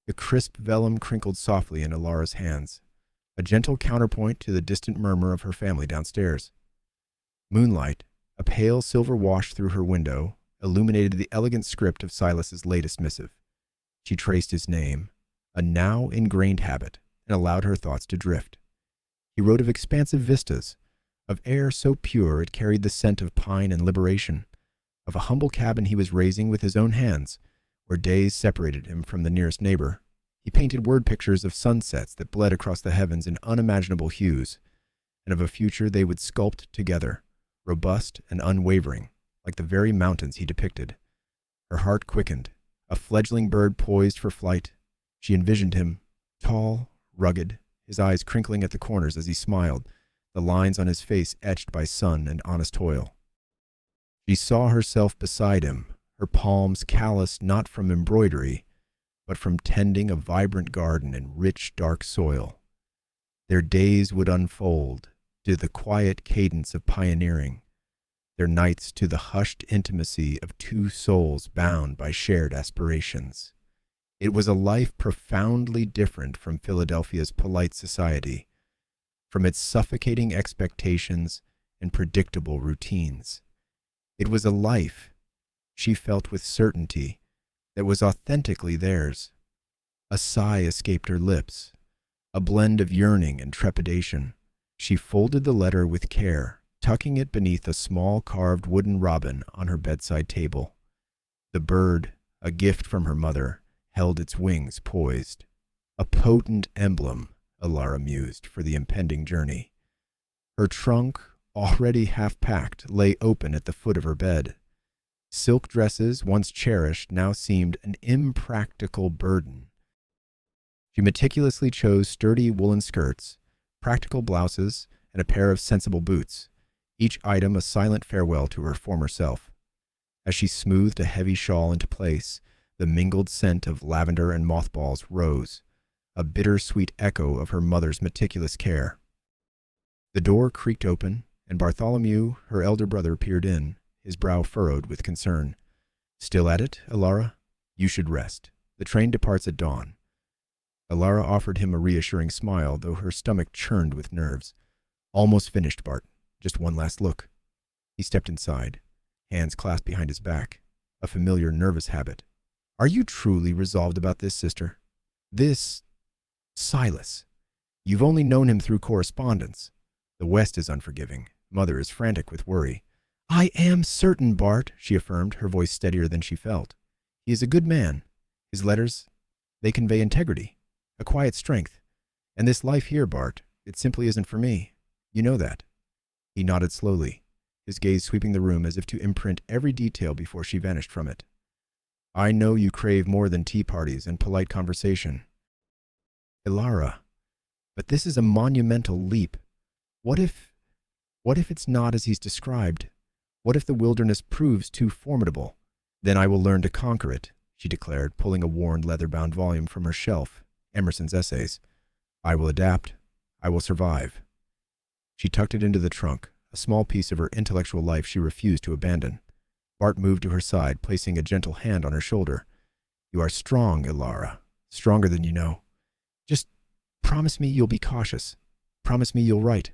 The crisp vellum crinkled softly in Alara's hands, a gentle counterpoint to the distant murmur of her family downstairs. Moonlight, a pale silver wash through her window, illuminated the elegant script of Silas's latest missive. She traced his name, a now ingrained habit, and allowed her thoughts to drift. He wrote of expansive vistas, of air so pure it carried the scent of pine and liberation, of a humble cabin he was raising with his own hands, where days separated him from the nearest neighbor. He painted word pictures of sunsets that bled across the heavens in unimaginable hues, and of a future they would sculpt together, robust and unwavering, like the very mountains he depicted. Her heart quickened, a fledgling bird poised for flight. She envisioned him, tall, rugged, his eyes crinkling at the corners as he smiled, the lines on his face etched by sun and honest toil. She saw herself beside him, her palms calloused not from embroidery, but from tending a vibrant garden in rich, dark soil. Their days would unfold to the quiet cadence of pioneering, their nights to the hushed intimacy of two souls bound by shared aspirations. It was a life profoundly different from Philadelphia's polite society, from its suffocating expectations and predictable routines. It was a life, she felt with certainty, that was authentically theirs. A sigh escaped her lips, a blend of yearning and trepidation. She folded the letter with care, tucking it beneath a small carved wooden robin on her bedside table. The bird, a gift from her mother, held its wings poised. A potent emblem, Alara mused, for the impending journey. Her trunk, already half-packed, lay open at the foot of her bed. Silk dresses, once cherished, now seemed an impractical burden. She meticulously chose sturdy woolen skirts, practical blouses, and a pair of sensible boots, each item a silent farewell to her former self. As she smoothed a heavy shawl into place, the mingled scent of lavender and mothballs rose, a bitter-sweet echo of her mother's meticulous care. The door creaked open, and Bartholomew, her elder brother, peered in, his brow furrowed with concern. "Still at it, Alara? You should rest. The train departs at dawn." Alara offered him a reassuring smile, though her stomach churned with nerves. "Almost finished, Bart. Just one last look." He stepped inside, hands clasped behind his back, a familiar nervous habit. "Are you truly resolved about this, sister? This Silas? You've only known him through correspondence. The West is unforgiving. Mother is frantic with worry." "I am certain, Bart," she affirmed, her voice steadier than she felt. "He is a good man. His letters, they convey integrity, a quiet strength. And this life here, Bart, it simply isn't for me. You know that." He nodded slowly, his gaze sweeping the room as if to imprint every detail before she vanished from it. "I know you crave more than tea parties and polite conversation." "Alara, but this is a monumental leap. What if it's not as he's described? What if the wilderness proves too formidable? Then I will learn to conquer it," she declared, pulling a worn leather-bound volume from her shelf, Emerson's Essays. "I will adapt. I will survive." She tucked it into the trunk, a small piece of her intellectual life she refused to abandon. Bart moved to her side, placing a gentle hand on her shoulder. "You are strong, Alara, stronger than you know. Just promise me you'll be cautious. Promise me you'll write.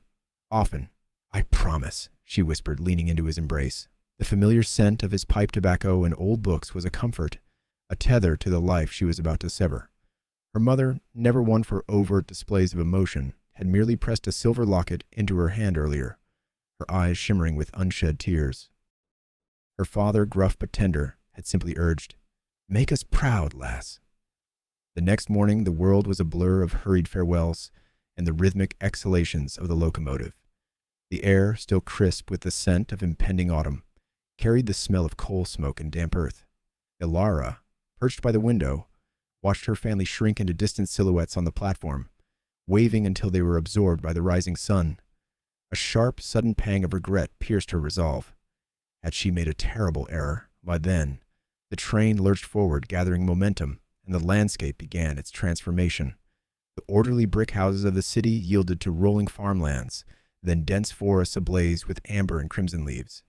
Often. I promise," she whispered, leaning into his embrace. The familiar scent of his pipe tobacco and old books was a comfort, a tether to the life she was about to sever. Her mother, never one for overt displays of emotion, had merely pressed a silver locket into her hand earlier, her eyes shimmering with unshed tears. Her father, gruff but tender, had simply urged, "Make us proud, lass." The next morning the world was a blur of hurried farewells and the rhythmic exhalations of the locomotive. The air, still crisp with the scent of impending autumn, carried the smell of coal smoke and damp earth. Alara, perched by the window, watched her family shrink into distant silhouettes on the platform, waving until they were absorbed by the rising sun. A sharp, sudden pang of regret pierced her resolve. Had she made a terrible error? Why then, the train lurched forward, gathering momentum, and the landscape began its transformation. The orderly brick houses of the city yielded to rolling farmlands, then dense forests ablaze with amber and crimson leaves.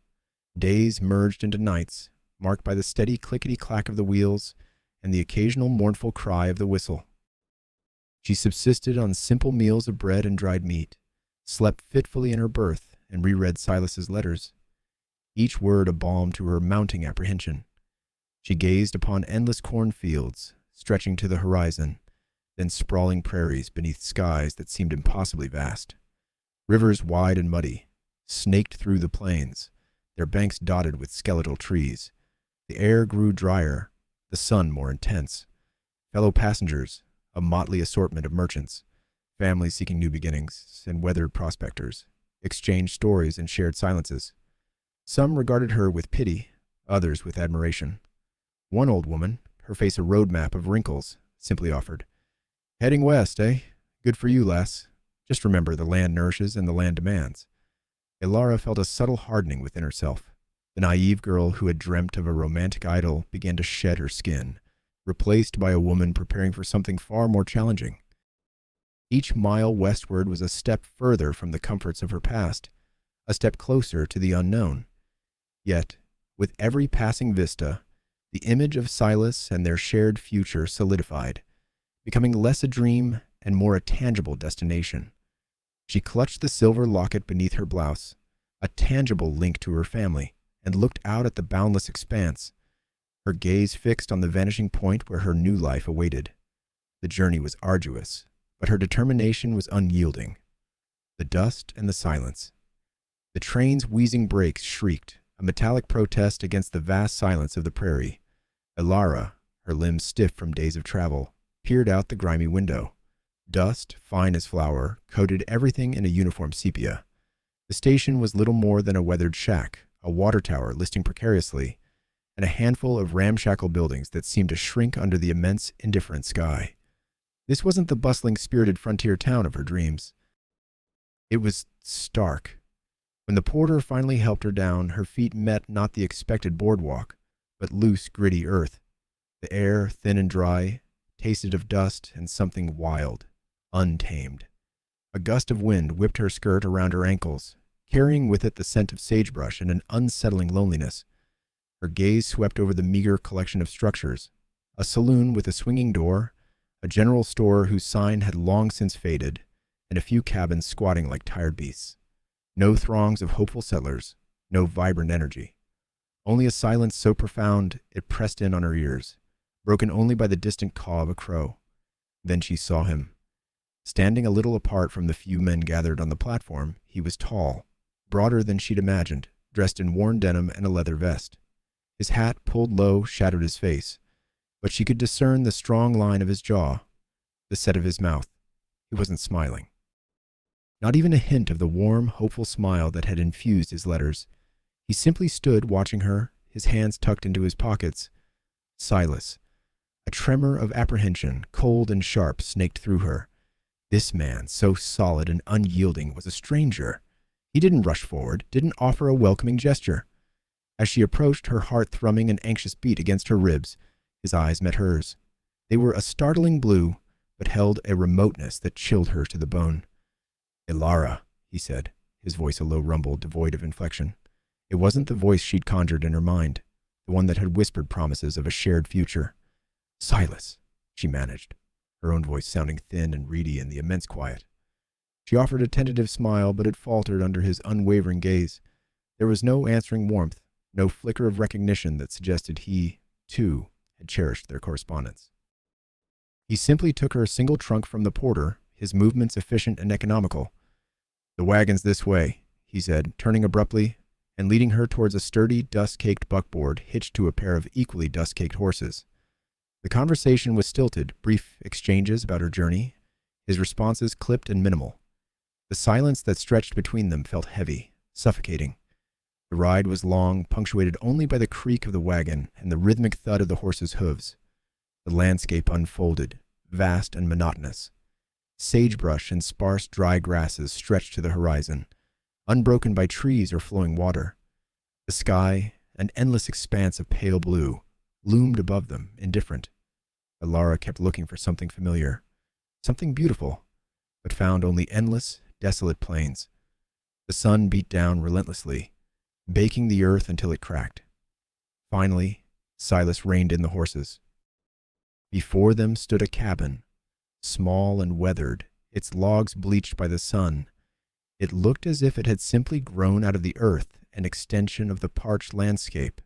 Days merged into nights, marked by the steady clickety-clack of the wheels and the occasional mournful cry of the whistle. She subsisted on simple meals of bread and dried meat, slept fitfully in her berth, and reread Silas's letters, each word a balm to her mounting apprehension. She gazed upon endless cornfields stretching to the horizon, then sprawling prairies beneath skies that seemed impossibly vast. Rivers wide and muddy snaked through the plains, their banks dotted with skeletal trees. The air grew drier, the sun more intense. Fellow passengers, a motley assortment of merchants, families seeking new beginnings, and weathered prospectors, exchanged stories and shared silences. Some regarded her with pity, others with admiration. One old woman, her face a road map of wrinkles, simply offered, "Heading west, eh? Good for you, lass. Just remember, the land nourishes and the land demands." Ilara felt a subtle hardening within herself. The naive girl who had dreamt of a romantic idol began to shed her skin, replaced by a woman preparing for something far more challenging. Each mile westward was a step further from the comforts of her past, a step closer to the unknown. Yet, with every passing vista, the image of Silas and their shared future solidified, becoming less a dream and more a tangible destination. She clutched the silver locket beneath her blouse, a tangible link to her family, and looked out at the boundless expanse, her gaze fixed on the vanishing point where her new life awaited. The journey was arduous, but her determination was unyielding. The dust and the silence. The train's wheezing brakes shrieked, a metallic protest against the vast silence of the prairie. Ilara, her limbs stiff from days of travel, peered out the grimy window. Dust, fine as flour, coated everything in a uniform sepia. The station was little more than a weathered shack, a water tower listing precariously, and a handful of ramshackle buildings that seemed to shrink under the immense, indifferent sky. This wasn't the bustling, spirited frontier town of her dreams. It was stark. When the porter finally helped her down, her feet met not the expected boardwalk, but loose, gritty earth. The air, thin and dry, tasted of dust and something wild, untamed. A gust of wind whipped her skirt around her ankles, carrying with it the scent of sagebrush and an unsettling loneliness. Her gaze swept over the meager collection of structures, a saloon with a swinging door, a general store whose sign had long since faded, and a few cabins squatting like tired beasts. No throngs of hopeful settlers, no vibrant energy. Only a silence so profound it pressed in on her ears, broken only by the distant caw of a crow. Then she saw him. Standing a little apart from the few men gathered on the platform, he was tall, broader than she'd imagined, dressed in worn denim and a leather vest. His hat, pulled low, shadowed his face, but she could discern the strong line of his jaw, the set of his mouth. He wasn't smiling. Not even a hint of the warm, hopeful smile that had infused his letters. He simply stood watching her, his hands tucked into his pockets. Silas. A tremor of apprehension, cold and sharp, snaked through her. This man, so solid and unyielding, was a stranger. He didn't rush forward, didn't offer a welcoming gesture. As she approached, her heart thrumming an anxious beat against her ribs, his eyes met hers. They were a startling blue, but held a remoteness that chilled her to the bone. "Ilara," he said, his voice a low rumble devoid of inflection. It wasn't the voice she'd conjured in her mind, the one that had whispered promises of a shared future. "Silas," she managed, her own voice sounding thin and reedy in the immense quiet. She offered a tentative smile, but it faltered under his unwavering gaze. There was no answering warmth, no flicker of recognition that suggested he, too, had cherished their correspondence. He simply took her single trunk from the porter, his movements efficient and economical. "The wagon's this way," he said, turning abruptly and leading her towards a sturdy, dust-caked buckboard hitched to a pair of equally dust-caked horses. The conversation was stilted, brief exchanges about her journey, his responses clipped and minimal. The silence that stretched between them felt heavy, suffocating. The ride was long, punctuated only by the creak of the wagon and the rhythmic thud of the horses' hooves. The landscape unfolded, vast and monotonous. Sagebrush and sparse dry grasses stretched to the horizon, unbroken by trees or flowing water. The sky, an endless expanse of pale blue, loomed above them, indifferent. Ilara kept looking for something familiar, something beautiful, but found only endless, desolate plains. The sun beat down relentlessly, baking the earth until it cracked. Finally, Silas reined in the horses. Before them stood a cabin, small and weathered, its logs bleached by the sun. It looked as if it had simply grown out of the earth, an extension of the parched landscape.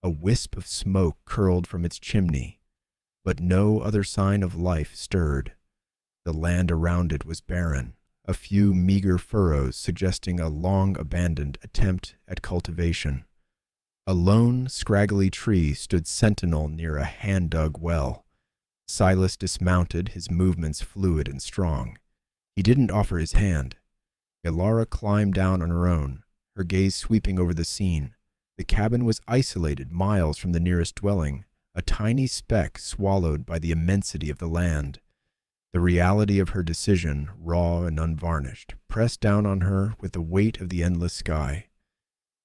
A wisp of smoke curled from its chimney, but no other sign of life stirred. The land around it was barren, a few meager furrows suggesting a long-abandoned attempt at cultivation. A lone, scraggly tree stood sentinel near a hand-dug well. Silas dismounted, his movements fluid and strong. He didn't offer his hand. Ilara climbed down on her own, her gaze sweeping over the scene. The cabin was isolated miles from the nearest dwelling, a tiny speck swallowed by the immensity of the land. The reality of her decision, raw and unvarnished, pressed down on her with the weight of the endless sky.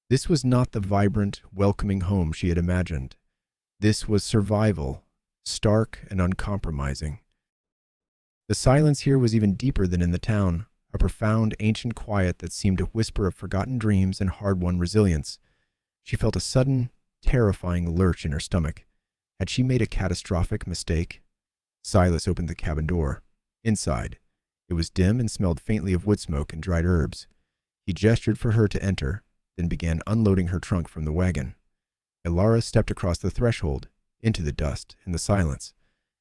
This was not the vibrant, welcoming home she had imagined. This was survival, stark and uncompromising. The silence here was even deeper than in the town, a profound, ancient quiet that seemed to whisper of forgotten dreams and hard-won resilience. She felt a sudden, terrifying lurch in her stomach. Had she made a catastrophic mistake? Silas opened the cabin door. Inside, it was dim and smelled faintly of wood smoke and dried herbs. He gestured for her to enter, then began unloading her trunk from the wagon. Ilara stepped across the threshold, into the dust and the silence,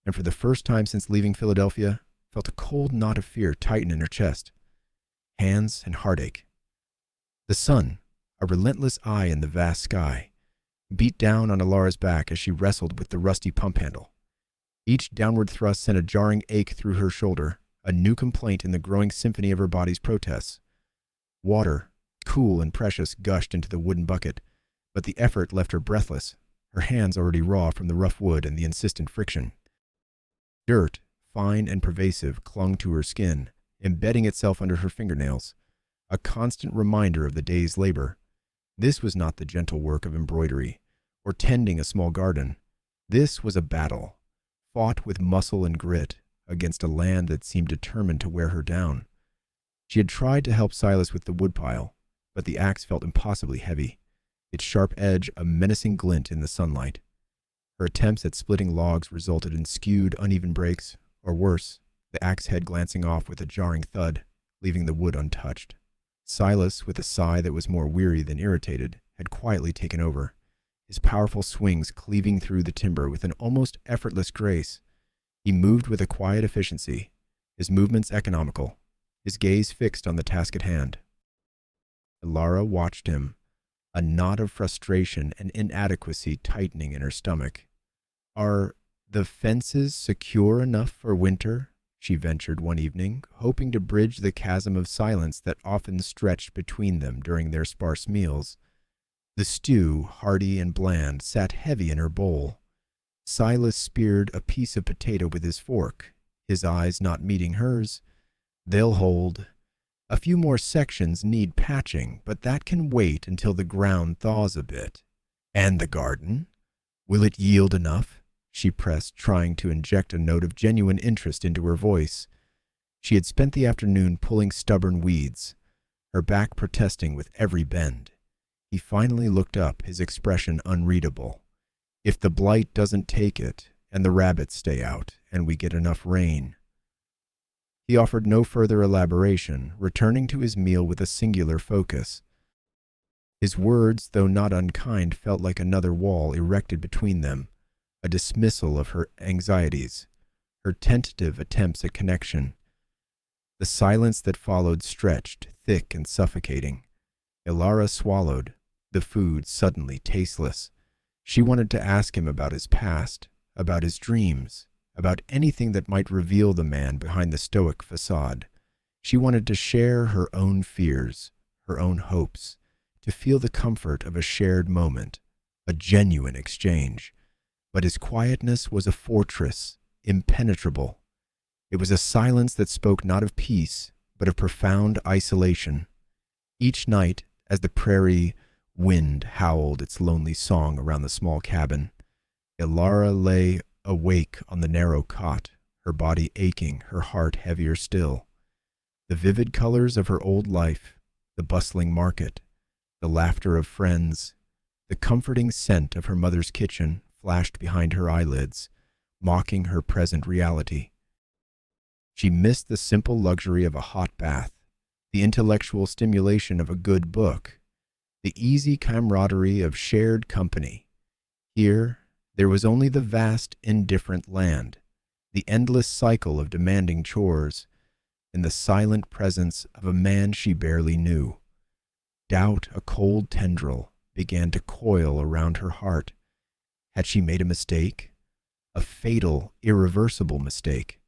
and for the first time since leaving Philadelphia, felt a cold knot of fear tighten in her chest. Hands and heartache. The sun, a relentless eye in the vast sky, beat down on Ilara's back as she wrestled with the rusty pump handle. Each downward thrust sent a jarring ache through her shoulder, a new complaint in the growing symphony of her body's protests. Water, cool and precious, gushed into the wooden bucket, but the effort left her breathless, her hands already raw from the rough wood and the insistent friction. Dirt, fine and pervasive, clung to her skin, embedding itself under her fingernails, a constant reminder of the day's labor. This was not the gentle work of embroidery or tending a small garden. This was a battle, fought with muscle and grit, against a land that seemed determined to wear her down. She had tried to help Silas with the woodpile, but the axe felt impossibly heavy, its sharp edge a menacing glint in the sunlight. Her attempts at splitting logs resulted in skewed, uneven breaks, or worse, the axe head glancing off with a jarring thud, leaving the wood untouched. Silas, with a sigh that was more weary than irritated, had quietly taken over, his powerful swings cleaving through the timber with an almost effortless grace. He moved with a quiet efficiency, his movements economical, his gaze fixed on the task at hand. Ilara watched him, a knot of frustration and inadequacy tightening in her stomach. "Are the fences secure enough for winter?" she ventured one evening, hoping to bridge the chasm of silence that often stretched between them during their sparse meals. The stew, hearty and bland, sat heavy in her bowl. Silas speared a piece of potato with his fork, his eyes not meeting hers. "They'll hold. A few more sections need patching, but that can wait until the ground thaws a bit. And the garden? Will it yield enough?" she pressed, trying to inject a note of genuine interest into her voice. She had spent the afternoon pulling stubborn weeds, her back protesting with every bend. He finally looked up, his expression unreadable. "If the blight doesn't take it, and the rabbits stay out, and we get enough rain." He offered no further elaboration, returning to his meal with a singular focus. His words, though not unkind, felt like another wall erected between them, a dismissal of her anxieties, her tentative attempts at connection. The silence that followed stretched, thick and suffocating. Ilara swallowed, the food suddenly tasteless. She wanted to ask him about his past, about his dreams, about anything that might reveal the man behind the stoic facade. She wanted to share her own fears, her own hopes, to feel the comfort of a shared moment, a genuine exchange. But his quietness was a fortress, impenetrable. It was a silence that spoke not of peace, but of profound isolation. Each night, as the prairie wind howled its lonely song around the small cabin, Ilara lay awake on the narrow cot, her body aching, her heart heavier still. The vivid colors of her old life, the bustling market, the laughter of friends, the comforting scent of her mother's kitchen flashed behind her eyelids, mocking her present reality. She missed the simple luxury of a hot bath, the intellectual stimulation of a good book, the easy camaraderie of shared company. Here, there was only the vast, indifferent land, the endless cycle of demanding chores, and the silent presence of a man she barely knew. Doubt, a cold tendril, began to coil around her heart. Had she made a mistake? A fatal, irreversible mistake.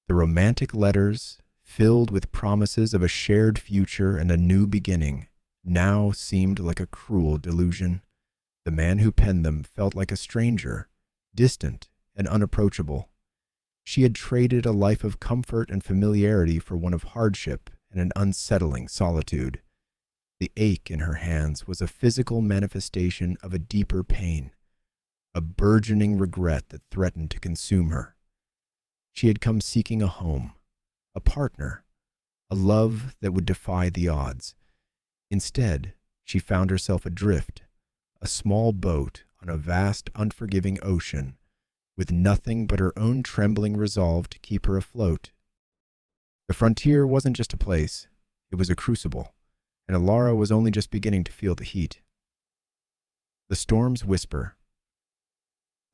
The romantic letters, filled with promises of a shared future and a new beginning, now seemed like a cruel delusion. The man who penned them felt like a stranger, distant and unapproachable. She had traded a life of comfort and familiarity for one of hardship and an unsettling solitude. The ache in her hands was a physical manifestation of a deeper pain, a burgeoning regret that threatened to consume her. She had come seeking a home, a partner, a love that would defy the odds. Instead, she found herself adrift, a small boat on a vast, unforgiving ocean, with nothing but her own trembling resolve to keep her afloat. The frontier wasn't just a place, it was a crucible, and Alara was only just beginning to feel the heat. The storm's whisper.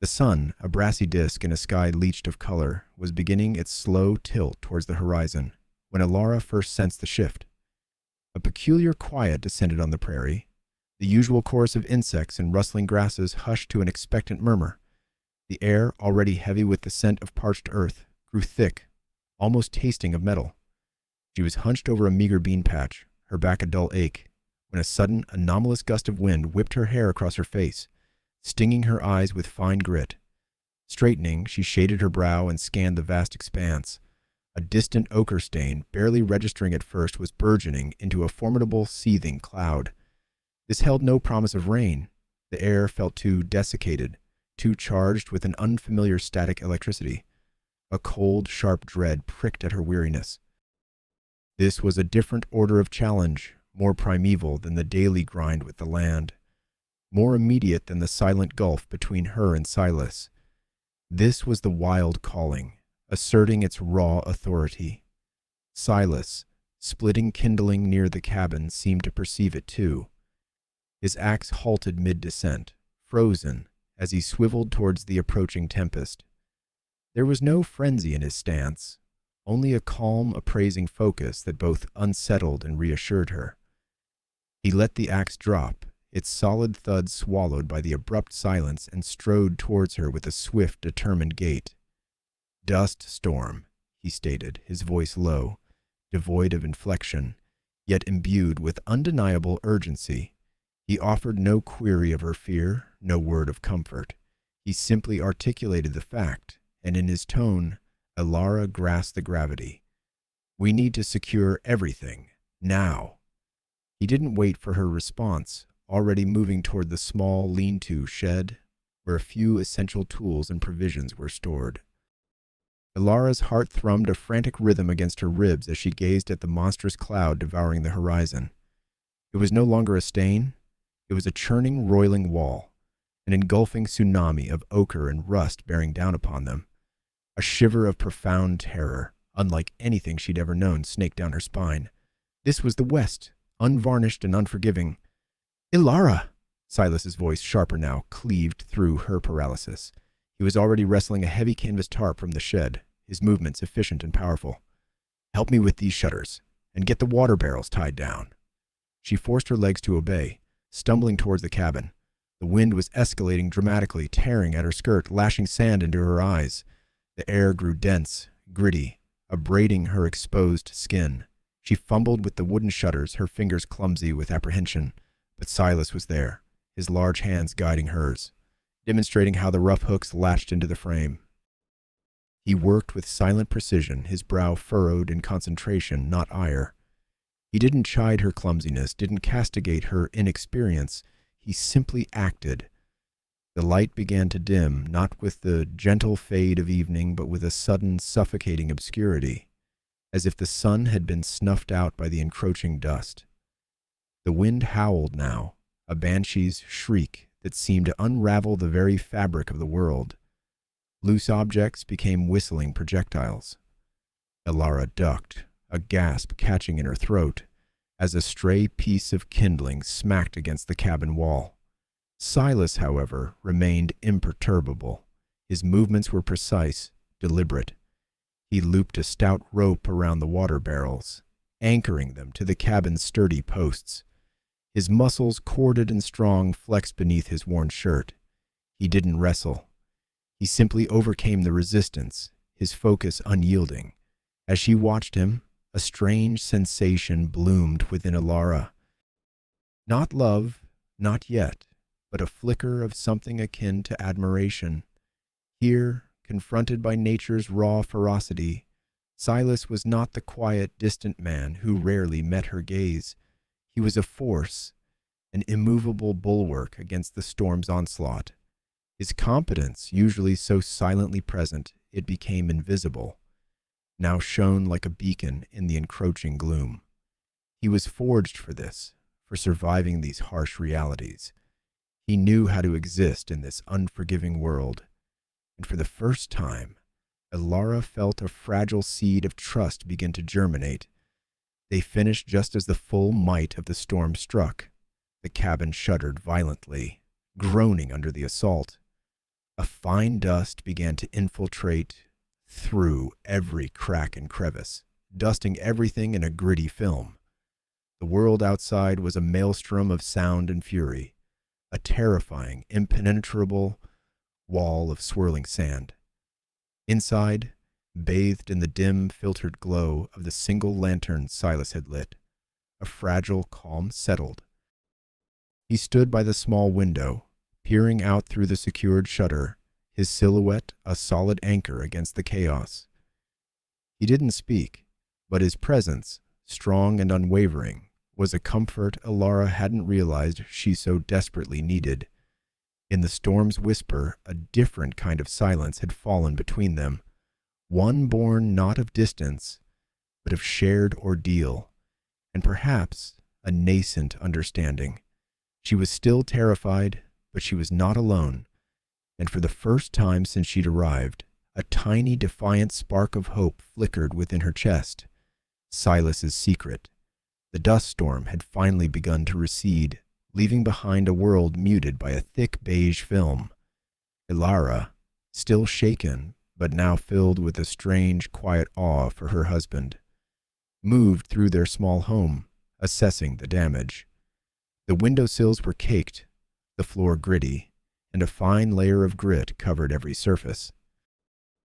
The sun, a brassy disk in a sky leached of color, was beginning its slow tilt towards the horizon when Alara first sensed the shift. A peculiar quiet descended on the prairie. The usual chorus of insects and rustling grasses hushed to an expectant murmur. The air, already heavy with the scent of parched earth, grew thick, almost tasting of metal. She was hunched over a meager bean patch, her back a dull ache, when a sudden, anomalous gust of wind whipped her hair across her face, stinging her eyes with fine grit. Straightening, she shaded her brow and scanned the vast expanse. A distant ochre stain, barely registering at first, was burgeoning into a formidable, seething cloud. This held no promise of rain. The air felt too desiccated, too charged with an unfamiliar static electricity. A cold, sharp dread pricked at her weariness. This was a different order of challenge, more primeval than the daily grind with the land, more immediate than the silent gulf between her and Silas. This was the wild calling, asserting its raw authority. Silas, splitting kindling near the cabin, seemed to perceive it too. His axe halted mid-descent, frozen, as he swiveled towards the approaching tempest. There was no frenzy in his stance, only a calm, appraising focus that both unsettled and reassured her. He let the axe drop, its solid thud swallowed by the abrupt silence, and strode towards her with a swift, determined gait. "Dust storm," he stated, his voice low, devoid of inflection, yet imbued with undeniable urgency. He offered no query of her fear, no word of comfort. He simply articulated the fact, and in his tone, Alara grasped the gravity. "We need to secure everything, now." He didn't wait for her response, already moving toward the small lean-to shed, where a few essential tools and provisions were stored. Alara's heart thrummed a frantic rhythm against her ribs as she gazed at the monstrous cloud devouring the horizon. It was no longer a stain. It was a churning, roiling wall, an engulfing tsunami of ochre and rust bearing down upon them. A shiver of profound terror, unlike anything she'd ever known, snaked down her spine. This was the West, unvarnished and unforgiving. "Ilara!" Silas's voice, sharper now, cleaved through her paralysis. He was already wrestling a heavy canvas tarp from the shed, his movements efficient and powerful. "Help me with these shutters, and get the water barrels tied down." She forced her legs to obey, stumbling towards the cabin. The wind was escalating dramatically, tearing at her skirt, lashing sand into her eyes. The air grew dense, gritty, abrading her exposed skin. She fumbled with the wooden shutters, her fingers clumsy with apprehension. But Silas was there, his large hands guiding hers, demonstrating how the rough hooks latched into the frame. He worked with silent precision, his brow furrowed in concentration, not ire. He didn't chide her clumsiness, didn't castigate her inexperience. He simply acted. The light began to dim, not with the gentle fade of evening, but with a sudden, suffocating obscurity, as if the sun had been snuffed out by the encroaching dust. The wind howled now, a banshee's shriek that seemed to unravel the very fabric of the world. Loose objects became whistling projectiles. Elara ducked, a gasp catching in her throat, as a stray piece of kindling smacked against the cabin wall. Silas, however, remained imperturbable. His movements were precise, deliberate. He looped a stout rope around the water barrels, anchoring them to the cabin's sturdy posts. His muscles, corded and strong, flexed beneath his worn shirt. He didn't wrestle. He simply overcame the resistance, his focus unyielding. As she watched him, a strange sensation bloomed within Elara. Not love, not yet, but a flicker of something akin to admiration. Here, confronted by nature's raw ferocity, Silas was not the quiet, distant man who rarely met her gaze. He was a force, an immovable bulwark against the storm's onslaught. His competence, usually so silently present it became invisible, now shone like a beacon in the encroaching gloom. He was forged for this, for surviving these harsh realities. He knew how to exist in this unforgiving world, and for the first time, Elara felt a fragile seed of trust begin to germinate. They finished just as the full might of the storm struck. The cabin shuddered violently, groaning under the assault. A fine dust began to infiltrate through every crack and crevice, dusting everything in a gritty film. The world outside was a maelstrom of sound and fury, a terrifying, impenetrable wall of swirling sand. Inside, bathed in the dim, filtered glow of the single lantern Silas had lit, a fragile calm settled. He stood by the small window, peering out through the secured shutter, his silhouette a solid anchor against the chaos. He didn't speak, but his presence, strong and unwavering, was a comfort Elara hadn't realized she so desperately needed. In the storm's whisper, a different kind of silence had fallen between them, one born not of distance, but of shared ordeal, and perhaps a nascent understanding. She was still terrified, but she was not alone, and for the first time since she'd arrived, a tiny defiant spark of hope flickered within her chest. Silas's secret. The dust storm had finally begun to recede, leaving behind a world muted by a thick beige film. Elara, still shaken, but now filled with a strange, quiet awe for her husband, moved through their small home, assessing the damage. The windowsills were caked, the floor gritty, and a fine layer of grit covered every surface.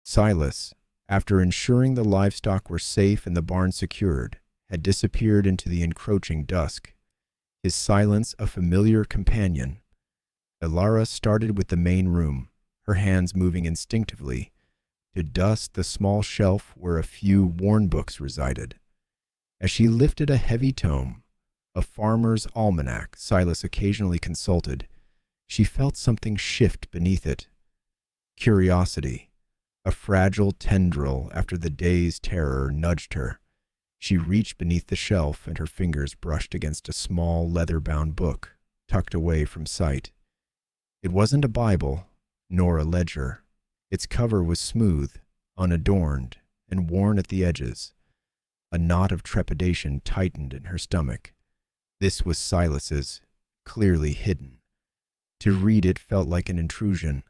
Silas, after ensuring the livestock were safe and the barn secured, had disappeared into the encroaching dusk, his silence a familiar companion. Elara started with the main room, her hands moving instinctively to dust the small shelf where a few worn books resided. As she lifted a heavy tome, a farmer's almanac Silas occasionally consulted, she felt something shift beneath it. Curiosity, a fragile tendril after the day's terror, nudged her. She reached beneath the shelf and her fingers brushed against a small leather-bound book tucked away from sight. It wasn't a Bible, nor a ledger. Its cover was smooth, unadorned, and worn at the edges. A knot of trepidation tightened in her stomach. This was Silas's, clearly hidden. To read it felt like an intrusion,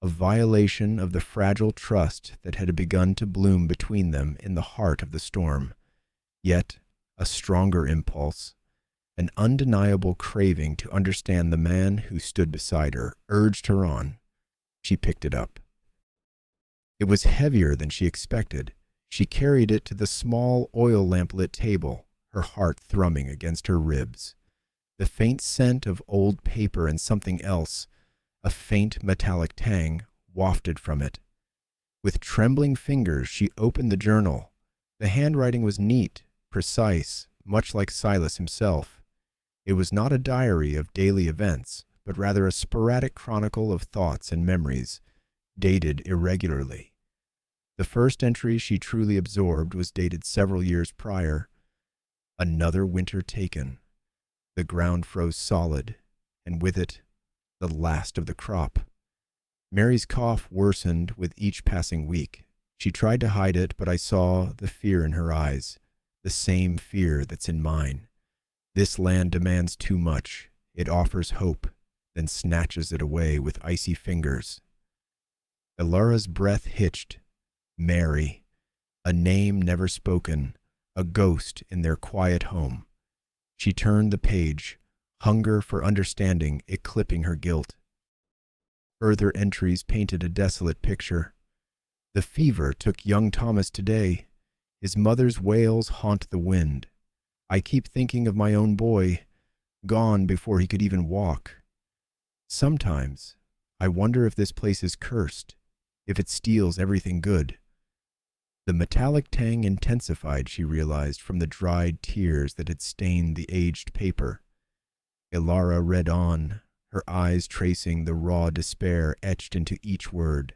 a violation of the fragile trust that had begun to bloom between them in the heart of the storm. Yet, a stronger impulse, an undeniable craving to understand the man who stood beside her, urged her on. She picked it up. It was heavier than she expected. She carried it to the small oil lamp-lit table, her heart thrumming against her ribs. The faint scent of old paper and something else, a faint metallic tang, wafted from it. With trembling fingers, she opened the journal. The handwriting was neat, precise, much like Silas himself. It was not a diary of daily events, but rather a sporadic chronicle of thoughts and memories, dated irregularly. The first entry she truly absorbed was dated several years prior. Another winter taken. The ground froze solid, and with it, the last of the crop. Mary's cough worsened with each passing week. She tried to hide it, but I saw the fear in her eyes, the same fear that's in mine. This land demands too much. It offers hope, then snatches it away with icy fingers. Elara's breath hitched. Mary, a name never spoken, a ghost in their quiet home. She turned the page, hunger for understanding eclipsing her guilt. Further entries painted a desolate picture. The fever took young Thomas today. His mother's wails haunt the wind. I keep thinking of my own boy, gone before he could even walk. Sometimes I wonder if this place is cursed, if it steals everything good. The metallic tang intensified, she realized, from the dried tears that had stained the aged paper. Elara read on, her eyes tracing the raw despair etched into each word.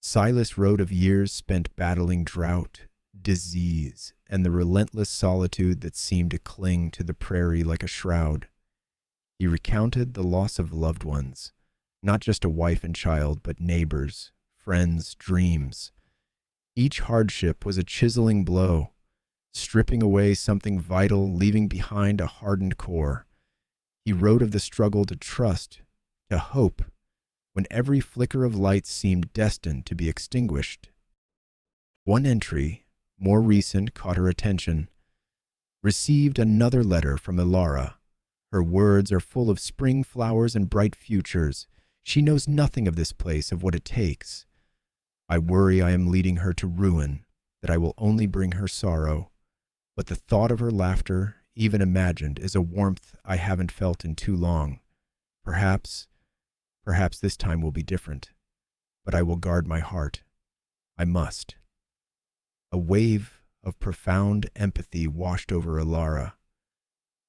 Silas wrote of years spent battling drought, disease, and the relentless solitude that seemed to cling to the prairie like a shroud. He recounted the loss of loved ones, not just a wife and child, but neighbors, friends, dreams. Each hardship was a chiseling blow, stripping away something vital, leaving behind a hardened core. He wrote of the struggle to trust, to hope, when every flicker of light seemed destined to be extinguished. One entry, more recent, caught her attention. Received another letter from Elara. Her words are full of spring flowers and bright futures. She knows nothing of this place, of what it takes. I worry I am leading her to ruin, that I will only bring her sorrow. But the thought of her laughter, even imagined, is a warmth I haven't felt in too long. Perhaps this time will be different. But I will guard my heart. I must. A wave of profound empathy washed over Elara.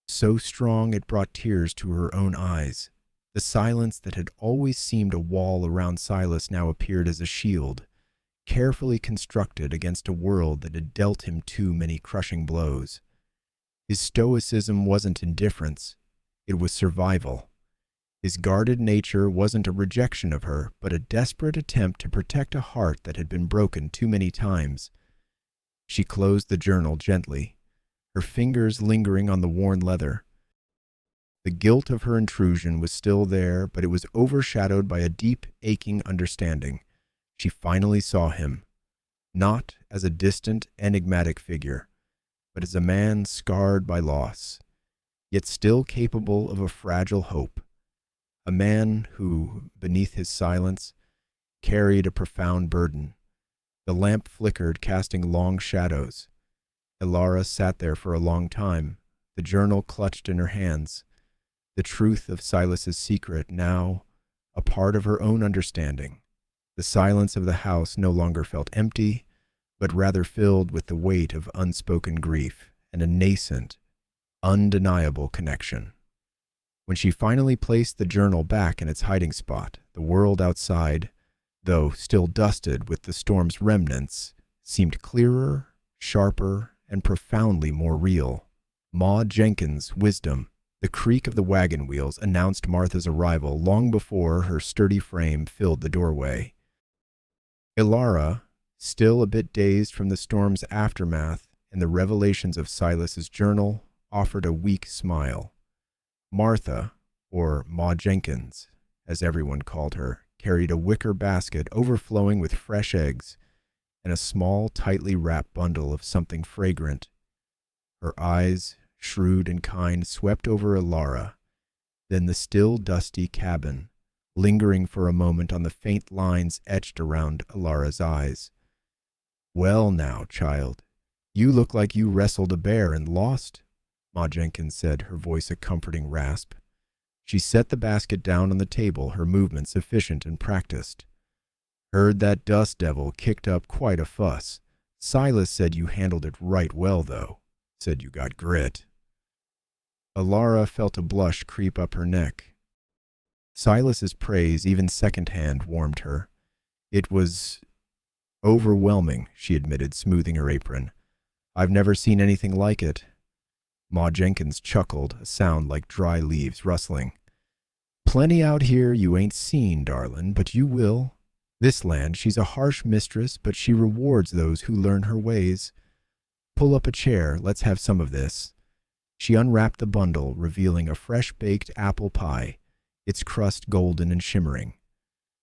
So strong it brought tears to her own eyes. The silence that had always seemed a wall around Silas now appeared as a shield, carefully constructed against a world that had dealt him too many crushing blows. His stoicism wasn't indifference, it was survival. His guarded nature wasn't a rejection of her, but a desperate attempt to protect a heart that had been broken too many times. She closed the journal gently, her fingers lingering on the worn leather. The guilt of her intrusion was still there, but it was overshadowed by a deep, aching understanding. She finally saw him, not as a distant, enigmatic figure, but as a man scarred by loss, yet still capable of a fragile hope. A man who, beneath his silence, carried a profound burden. The lamp flickered, casting long shadows. Elara sat there for a long time, the journal clutched in her hands. The truth of Silas's secret now a part of her own understanding. The silence of the house no longer felt empty, but rather filled with the weight of unspoken grief and a nascent, undeniable connection. When she finally placed the journal back in its hiding spot, the world outside, though still dusted with the storm's remnants, seemed clearer, sharper, and profoundly more real. Ma Jenkins' wisdom, the creak of the wagon wheels, announced Martha's arrival long before her sturdy frame filled the doorway. Elara, still a bit dazed from the storm's aftermath and the revelations of Silas's journal, offered a weak smile. Martha, or Ma Jenkins, as everyone called her, carried a wicker basket overflowing with fresh eggs and a small, tightly wrapped bundle of something fragrant. Her eyes, shrewd and kind, swept over Elara, then the still dusty cabin, lingering for a moment on the faint lines etched around Elara's eyes. "Well now, child, you look like you wrestled a bear and lost," Ma Jenkins said, her voice a comforting rasp. She set the basket down on the table, her movements efficient and practiced. "Heard that dust devil kicked up quite a fuss. Silas said you handled it right well, though. Said you got grit." Elara felt a blush creep up her neck. Silas's praise, even secondhand, warmed her. "It was overwhelming," she admitted, smoothing her apron. "I've never seen anything like it." Ma Jenkins chuckled, a sound like dry leaves rustling. Plenty out here you ain't seen, darlin', but you will. This land, she's a harsh mistress, but she rewards those who learn her ways. Pull up a chair, let's have some of this. She unwrapped the bundle, revealing a fresh-baked apple pie, its crust golden and shimmering.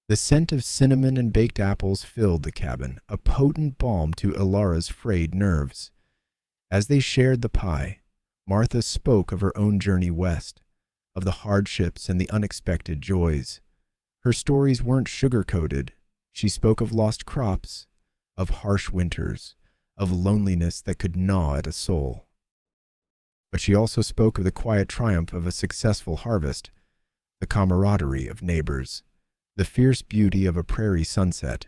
The scent of cinnamon and baked apples filled the cabin, a potent balm to Ilara's frayed nerves. As they shared the pie, Martha spoke of her own journey west, of the hardships and the unexpected joys. Her stories weren't sugar-coated. She spoke of lost crops, of harsh winters, of loneliness that could gnaw at a soul. But she also spoke of the quiet triumph of a successful harvest, the camaraderie of neighbors, the fierce beauty of a prairie sunset.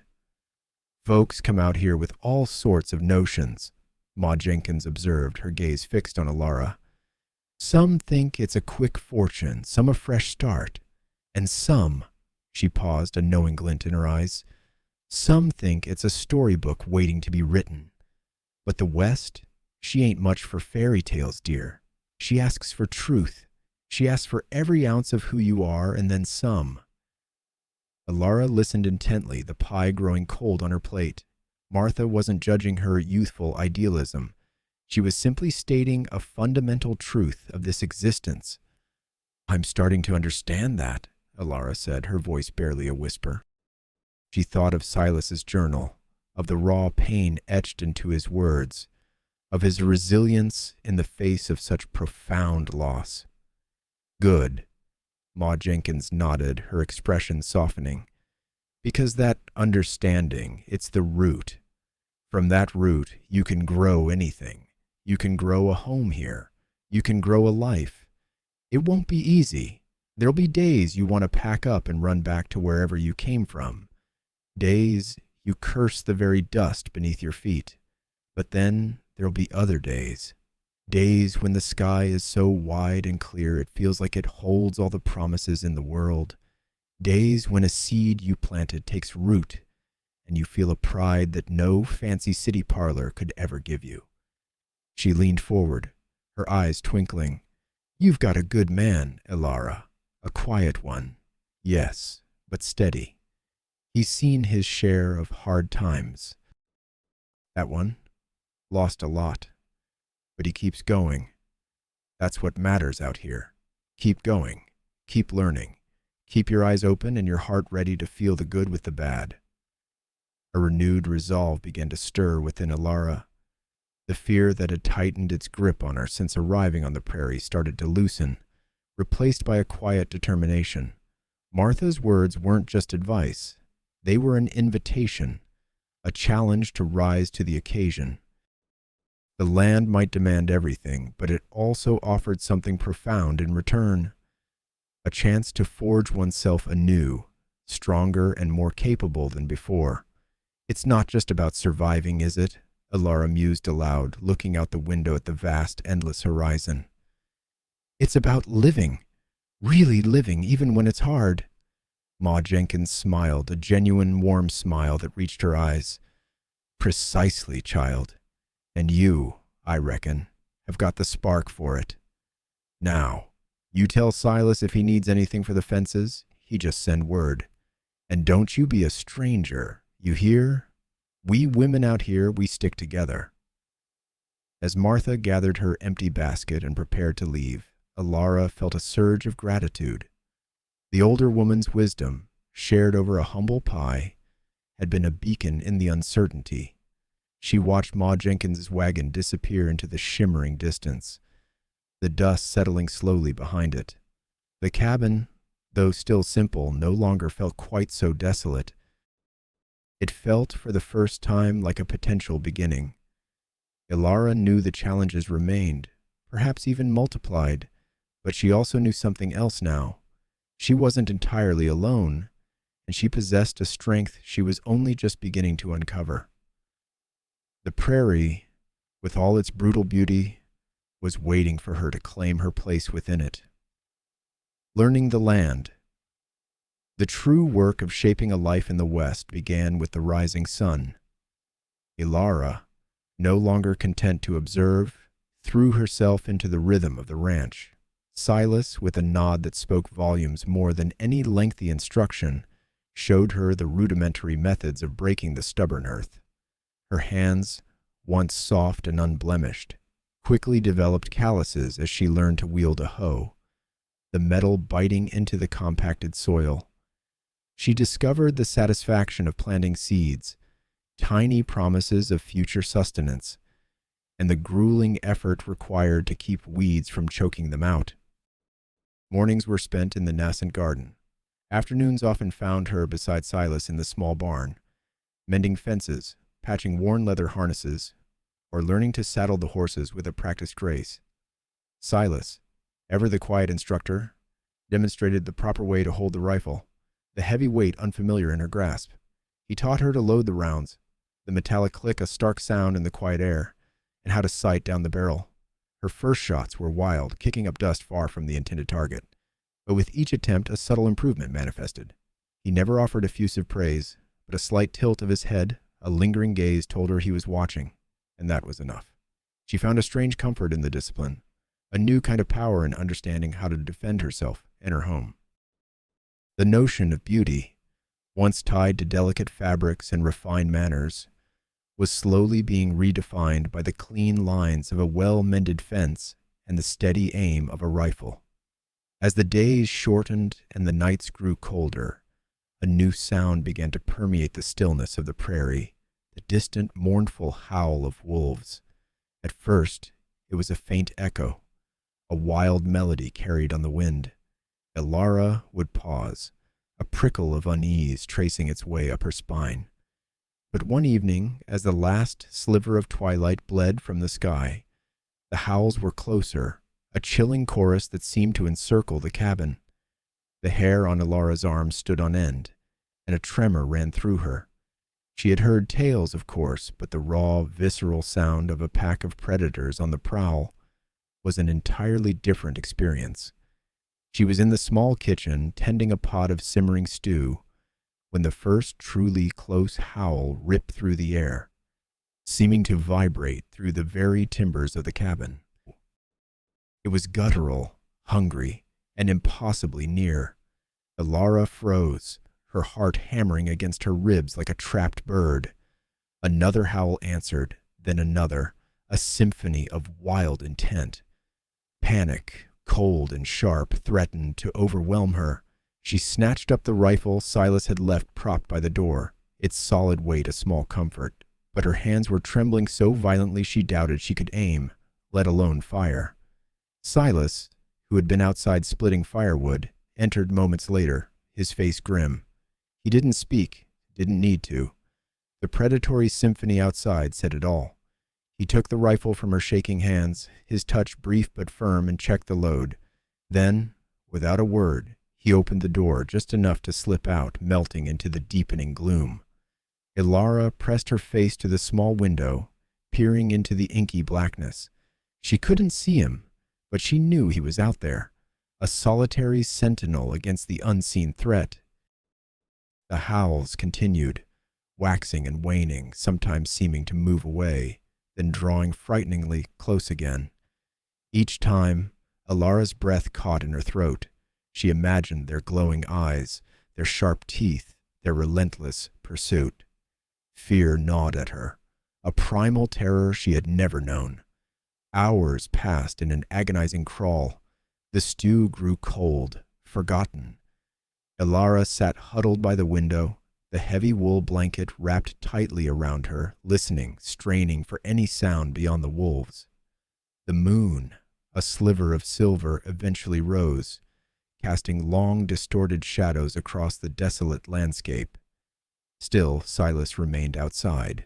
Folks come out here with all sorts of notions, Ma Jenkins observed, her gaze fixed on Ilara. Some think it's a quick fortune, some a fresh start, and some, she paused, a knowing glint in her eyes, some think it's a storybook waiting to be written. But the West, she ain't much for fairy tales, dear. She asks for truth. She asks for every ounce of who you are, and then some. Ilara listened intently, the pie growing cold on her plate. Martha wasn't judging her youthful idealism. She was simply stating a fundamental truth of this existence. I'm starting to understand that, Ilara said, her voice barely a whisper. She thought of Silas's journal, of the raw pain etched into his words, of his resilience in the face of such profound loss. Good. Ma Jenkins nodded, her expression softening. Because that understanding, it's the root. From that root, you can grow anything. You can grow a home here. You can grow a life. It won't be easy. There'll be days you want to pack up and run back to wherever you came from. Days you curse the very dust beneath your feet. But then there'll be other days. Days when the sky is so wide and clear it feels like it holds all the promises in the world. Days when a seed you planted takes root and you feel a pride that no fancy city parlor could ever give you. She leaned forward, her eyes twinkling. You've got a good man, Ilara. A quiet one. Yes, but steady. He's seen his share of hard times. That one lost a lot. But he keeps going. That's what matters out here. Keep going. Keep learning. Keep your eyes open and your heart ready to feel the good with the bad. A renewed resolve began to stir within Ilara. The fear that had tightened its grip on her since arriving on the prairie started to loosen, replaced by a quiet determination. Martha's words weren't just advice. They were an invitation, a challenge to rise to the occasion. The land might demand everything, but it also offered something profound in return. A chance to forge oneself anew, stronger and more capable than before. It's not just about surviving, is it? Ilara mused aloud, looking out the window at the vast, endless horizon. It's about living, really living, even when it's hard. Ma Jenkins smiled, a genuine, warm smile that reached her eyes. Precisely, child. And you, I reckon, have got the spark for it. Now, you tell Silas if he needs anything for the fences, he just send word. And don't you be a stranger, you hear? We women out here, we stick together. As Martha gathered her empty basket and prepared to leave, Ilara felt a surge of gratitude. The older woman's wisdom, shared over a humble pie, had been a beacon in the uncertainty. She watched Ma Jenkins's wagon disappear into the shimmering distance, the dust settling slowly behind it. The cabin, though still simple, no longer felt quite so desolate. It felt for the first time like a potential beginning. Ilara knew the challenges remained, perhaps even multiplied, but she also knew something else now. She wasn't entirely alone, and she possessed a strength she was only just beginning to uncover. The prairie, with all its brutal beauty, was waiting for her to claim her place within it. Learning the land. The true work of shaping a life in the West began with the rising sun. Ilara, no longer content to observe, threw herself into the rhythm of the ranch, Silas, with a nod that spoke volumes more than any lengthy instruction, showed her the rudimentary methods of breaking the stubborn earth. Her hands, once soft and unblemished, quickly developed calluses as she learned to wield a hoe, the metal biting into the compacted soil. She discovered the satisfaction of planting seeds, tiny promises of future sustenance, and the grueling effort required to keep weeds from choking them out. Mornings were spent in the nascent garden. Afternoons often found her beside Silas in the small barn, mending fences, patching worn leather harnesses, or learning to saddle the horses with a practiced grace. Silas, ever the quiet instructor, demonstrated the proper way to hold the rifle, the heavy weight unfamiliar in her grasp. He taught her to load the rounds, the metallic click a stark sound in the quiet air, and how to sight down the barrel. Her first shots were wild, kicking up dust far from the intended target, but with each attempt a subtle improvement manifested. He never offered effusive praise, but a slight tilt of his head, a lingering gaze told her he was watching, and that was enough. She found a strange comfort in the discipline, a new kind of power in understanding how to defend herself and her home. The notion of beauty, once tied to delicate fabrics and refined manners, was slowly being redefined by the clean lines of a well-mended fence and the steady aim of a rifle. As the days shortened and the nights grew colder, a new sound began to permeate the stillness of the prairie, the distant, mournful howl of wolves. At first, it was a faint echo, a wild melody carried on the wind. Elara would pause, a prickle of unease tracing its way up her spine. But one evening, as the last sliver of twilight bled from the sky, the howls were closer, a chilling chorus that seemed to encircle the cabin. The hair on Elara's arm stood on end, and a tremor ran through her. She had heard tales, of course, but the raw, visceral sound of a pack of predators on the prowl was an entirely different experience. She was in the small kitchen, tending a pot of simmering stew, when the first truly close howl ripped through the air, seeming to vibrate through the very timbers of the cabin. It was guttural, hungry, and impossibly near. Elara froze, her heart hammering against her ribs like a trapped bird. Another howl answered, then another, a symphony of wild intent. Panic, cold and sharp, threatened to overwhelm her. She snatched up the rifle Silas had left propped by the door, its solid weight a small comfort, but her hands were trembling so violently she doubted she could aim, let alone fire. Silas, who had been outside splitting firewood, entered moments later, his face grim. He didn't speak, didn't need to. The predatory symphony outside said it all. He took the rifle from her shaking hands, his touch brief but firm, and checked the load. Then, without a word, he opened the door just enough to slip out, melting into the deepening gloom. Elara pressed her face to the small window, peering into the inky blackness. She couldn't see him, but she knew he was out there, a solitary sentinel against the unseen threat. The howls continued, waxing and waning, sometimes seeming to move away, then drawing frighteningly close again. Each time, Elara's breath caught in her throat. She imagined their glowing eyes, their sharp teeth, their relentless pursuit. Fear gnawed at her, a primal terror she had never known. Hours passed in an agonizing crawl. The stew grew cold, forgotten. Elara sat huddled by the window, the heavy wool blanket wrapped tightly around her, listening, straining for any sound beyond the wolves. The moon, a sliver of silver, eventually rose, casting long, distorted shadows across the desolate landscape. Still, Silas remained outside.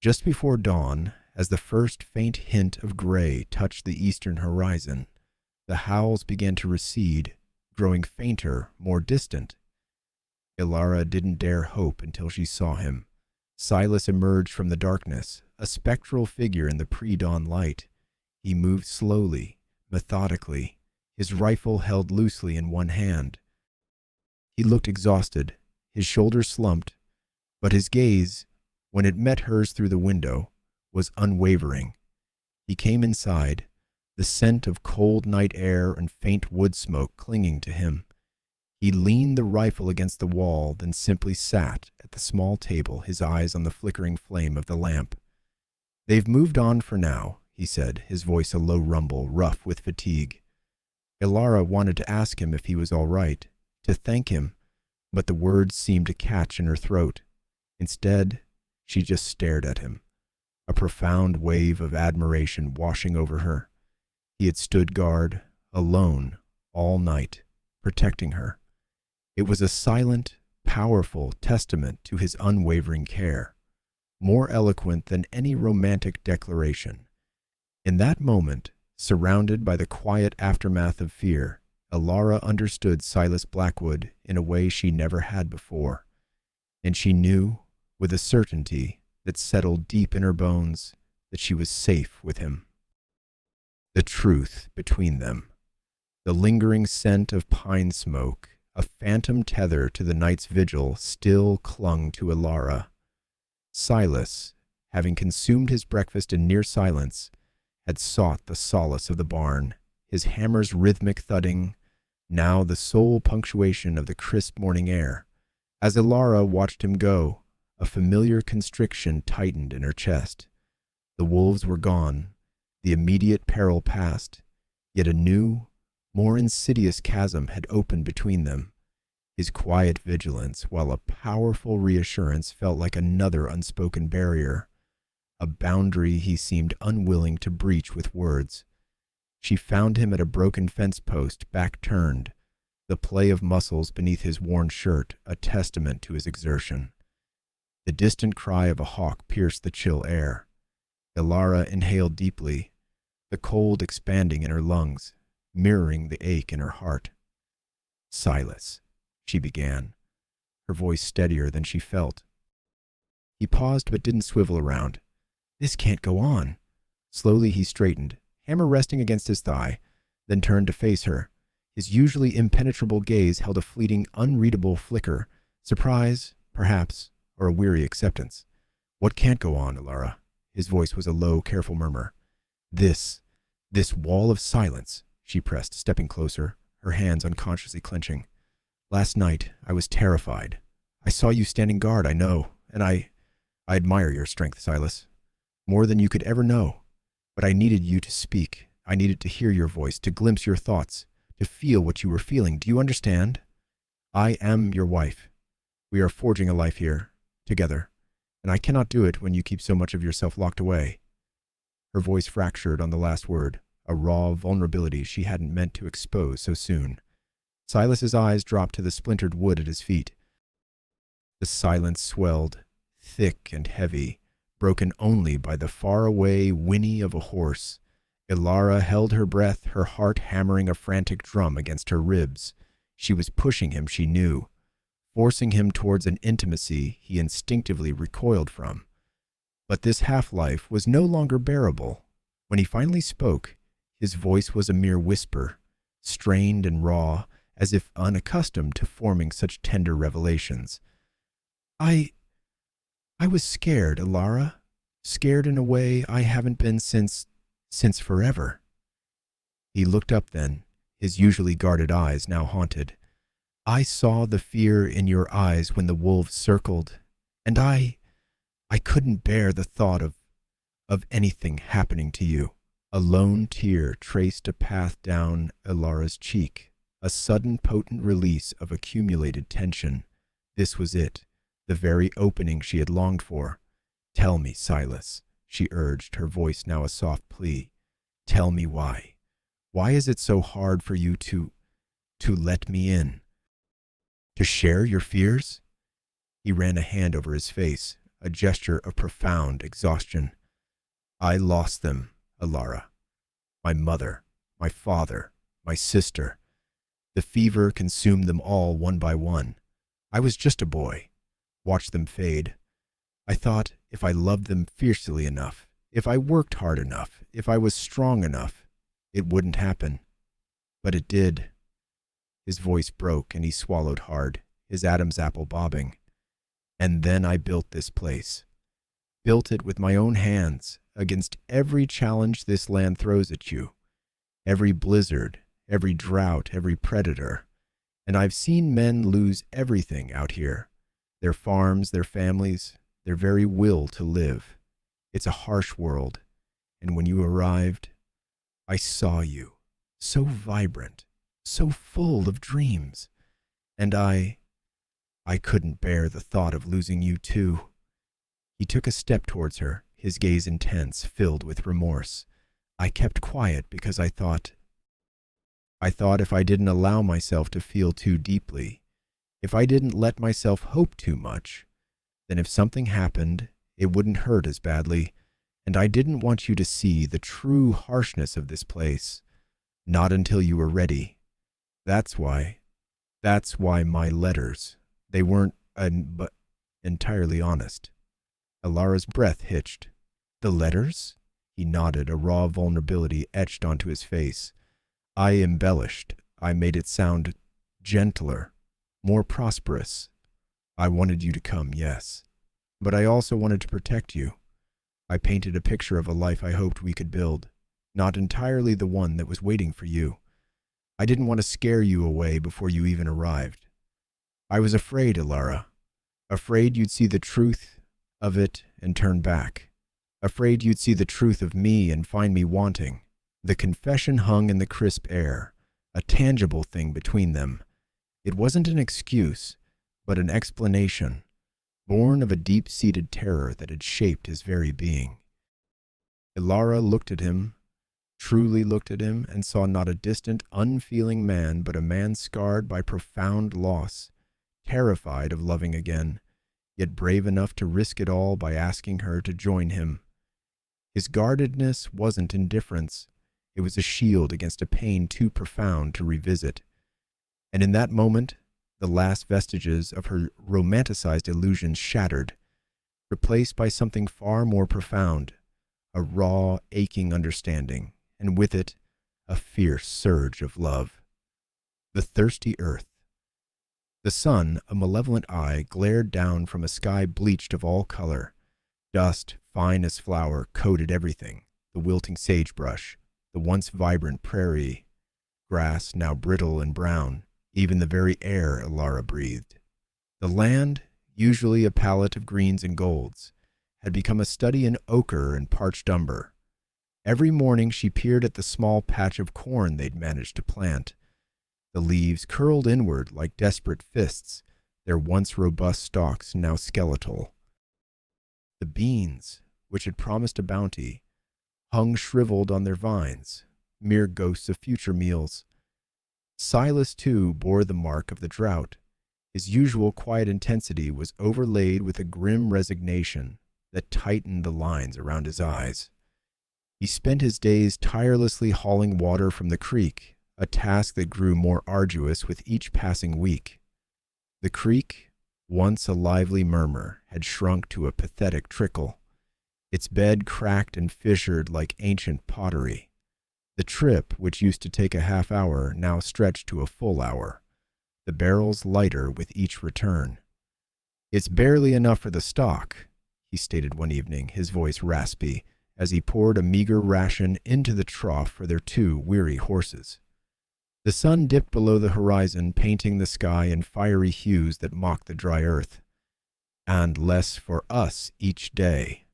Just before dawn, as the first faint hint of gray touched the eastern horizon, the howls began to recede, growing fainter, more distant. Elara didn't dare hope until she saw him. Silas emerged from the darkness, a spectral figure in the pre-dawn light. He moved slowly, methodically, his rifle held loosely in one hand. He looked exhausted, his shoulders slumped, but his gaze, when it met hers through the window, was unwavering. He came inside, the scent of cold night air and faint wood smoke clinging to him. He leaned the rifle against the wall, then simply sat at the small table, his eyes on the flickering flame of the lamp. "They've moved on for now," he said, his voice a low rumble, rough with fatigue. Ilara wanted to ask him if he was all right, to thank him, but the words seemed to catch in her throat. Instead, she just stared at him, a profound wave of admiration washing over her. He had stood guard, alone, all night, protecting her. It was a silent, powerful testament to his unwavering care, more eloquent than any romantic declaration. In that moment, surrounded by the quiet aftermath of fear, Ilara understood Silas Blackwood in a way she never had before, and she knew, with a certainty that settled deep in her bones, that she was safe with him. The truth between them, the lingering scent of pine smoke, a phantom tether to the night's vigil, still clung to Ilara. Silas, having consumed his breakfast in near silence, had sought the solace of the barn, his hammer's rhythmic thudding, now the sole punctuation of the crisp morning air. As Ilara watched him go, a familiar constriction tightened in her chest. The wolves were gone, the immediate peril past, yet a new, more insidious chasm had opened between them. His quiet vigilance, while a powerful reassurance, felt like another unspoken barrier, a boundary he seemed unwilling to breach with words. She found him at a broken fence post, back turned, the play of muscles beneath his worn shirt a testament to his exertion. The distant cry of a hawk pierced the chill air. Ilara inhaled deeply, the cold expanding in her lungs, mirroring the ache in her heart. "Silas," she began, her voice steadier than she felt. He paused but didn't swivel around. "This can't go on." Slowly he straightened, hammer resting against his thigh, then turned to face her. His usually impenetrable gaze held a fleeting, unreadable flicker, surprise, perhaps, or a weary acceptance. "What can't go on, Ilara?" His voice was a low, careful murmur. This wall of silence," she pressed, stepping closer, her hands unconsciously clenching. "Last night, I was terrified. I saw you standing guard, I know, and I admire your strength, Silas, more than you could ever know. But I needed you to speak. I needed to hear your voice, to glimpse your thoughts, to feel what you were feeling. Do you understand? I am your wife. We are forging a life here, together, and I cannot do it when you keep so much of yourself locked away." Her voice fractured on the last word, a raw vulnerability she hadn't meant to expose so soon. Silas's eyes dropped to the splintered wood at his feet. The silence swelled, thick and heavy, broken only by the far-away whinny of a horse. Ilara held her breath, her heart hammering a frantic drum against her ribs. She was pushing him, she knew, forcing him towards an intimacy he instinctively recoiled from. But this half-life was no longer bearable. When he finally spoke, his voice was a mere whisper, strained and raw, as if unaccustomed to forming such tender revelations. I was scared, Ilara. Scared in a way I haven't been since forever." He looked up then, his usually guarded eyes now haunted. "I saw the fear in your eyes when the wolves circled, and I couldn't bear the thought of anything happening to you." A lone tear traced a path down Ilara's cheek, a sudden potent release of accumulated tension. This was it, the very opening she had longed for. "Tell me, Silas," she urged, her voice now a soft plea. "Tell me why. Why is it so hard for you to let me in? To share your fears?" He ran a hand over his face, a gesture of profound exhaustion. "I lost them, Ilara. My mother, my father, my sister. The fever consumed them all one by one. I was just a boy. Watched them fade. I thought if I loved them fiercely enough, if I worked hard enough, if I was strong enough, it wouldn't happen. But it did." His voice broke and he swallowed hard, his Adam's apple bobbing. "And then I built this place. Built it with my own hands, against every challenge this land throws at you. every blizzard, every drought, every predator. And I've seen men lose everything out here, their farms, their families, their very will to live. It's a harsh world, and when you arrived, I saw you, so vibrant, so full of dreams, and I couldn't bear the thought of losing you too. He took a step towards her, his gaze intense, filled with remorse. I kept quiet because I thought if I didn't allow myself to feel too deeply, if I didn't let myself hope too much, then if something happened, it wouldn't hurt as badly, and I didn't want you to see the true harshness of this place, not until you were ready. That's why my letters, they weren't but entirely honest. Alara's breath hitched. The letters? He nodded, a raw vulnerability etched onto his face. I embellished. I made it sound gentler, more prosperous. I wanted you to come, yes. But I also wanted to protect you. I painted a picture of a life I hoped we could build, not entirely the one that was waiting for you. I didn't want to scare you away before you even arrived. I was afraid, Alara. Afraid you'd see the truth of it and turn back. Afraid you'd see the truth of me and find me wanting. The confession hung in the crisp air, a tangible thing between them. It wasn't an excuse, but an explanation, born of a deep-seated terror that had shaped his very being. Alara looked at him, truly looked at him, and saw not a distant, unfeeling man, but a man scarred by profound loss, terrified of loving again, yet brave enough to risk it all by asking her to join him. His guardedness wasn't indifference. It was a shield against a pain too profound to revisit. And in that moment, the last vestiges of her romanticized illusions shattered, replaced by something far more profound, a raw, aching understanding, and with it, a fierce surge of love. The thirsty earth. The sun, a malevolent eye, glared down from a sky bleached of all color. Dust, fine as flour, coated everything, the wilting sagebrush, the once vibrant prairie, grass now brittle and brown, even the very air Alara breathed. The land, usually a palette of greens and golds, had become a study in ochre and parched umber. Every morning she peered at the small patch of corn they'd managed to plant. The leaves curled inward like desperate fists, their once robust stalks now skeletal. The beans, which had promised a bounty, hung shriveled on their vines, mere ghosts of future meals. Silas, too, bore the mark of the drought. His usual quiet intensity was overlaid with a grim resignation that tightened the lines around his eyes. He spent his days tirelessly hauling water from the creek, a task that grew more arduous with each passing week. The creek, once a lively murmur, had shrunk to a pathetic trickle. Its bed cracked and fissured like ancient pottery. The trip, which used to take a half hour, now stretched to a full hour, the barrels lighter with each return. "It's barely enough for the stock," he stated one evening, his voice raspy, as he poured a meager ration into the trough for their 2 weary horses. The sun dipped below the horizon, painting the sky in fiery hues that mocked the dry earth. "And less for us each day."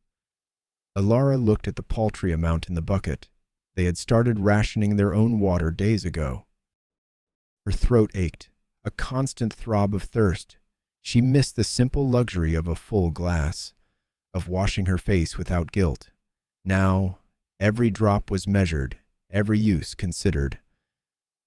Alara looked at the paltry amount in the bucket. They had started rationing their own water days ago. Her throat ached, a constant throb of thirst. She missed the simple luxury of a full glass, of washing her face without guilt. Now, every drop was measured, every use considered.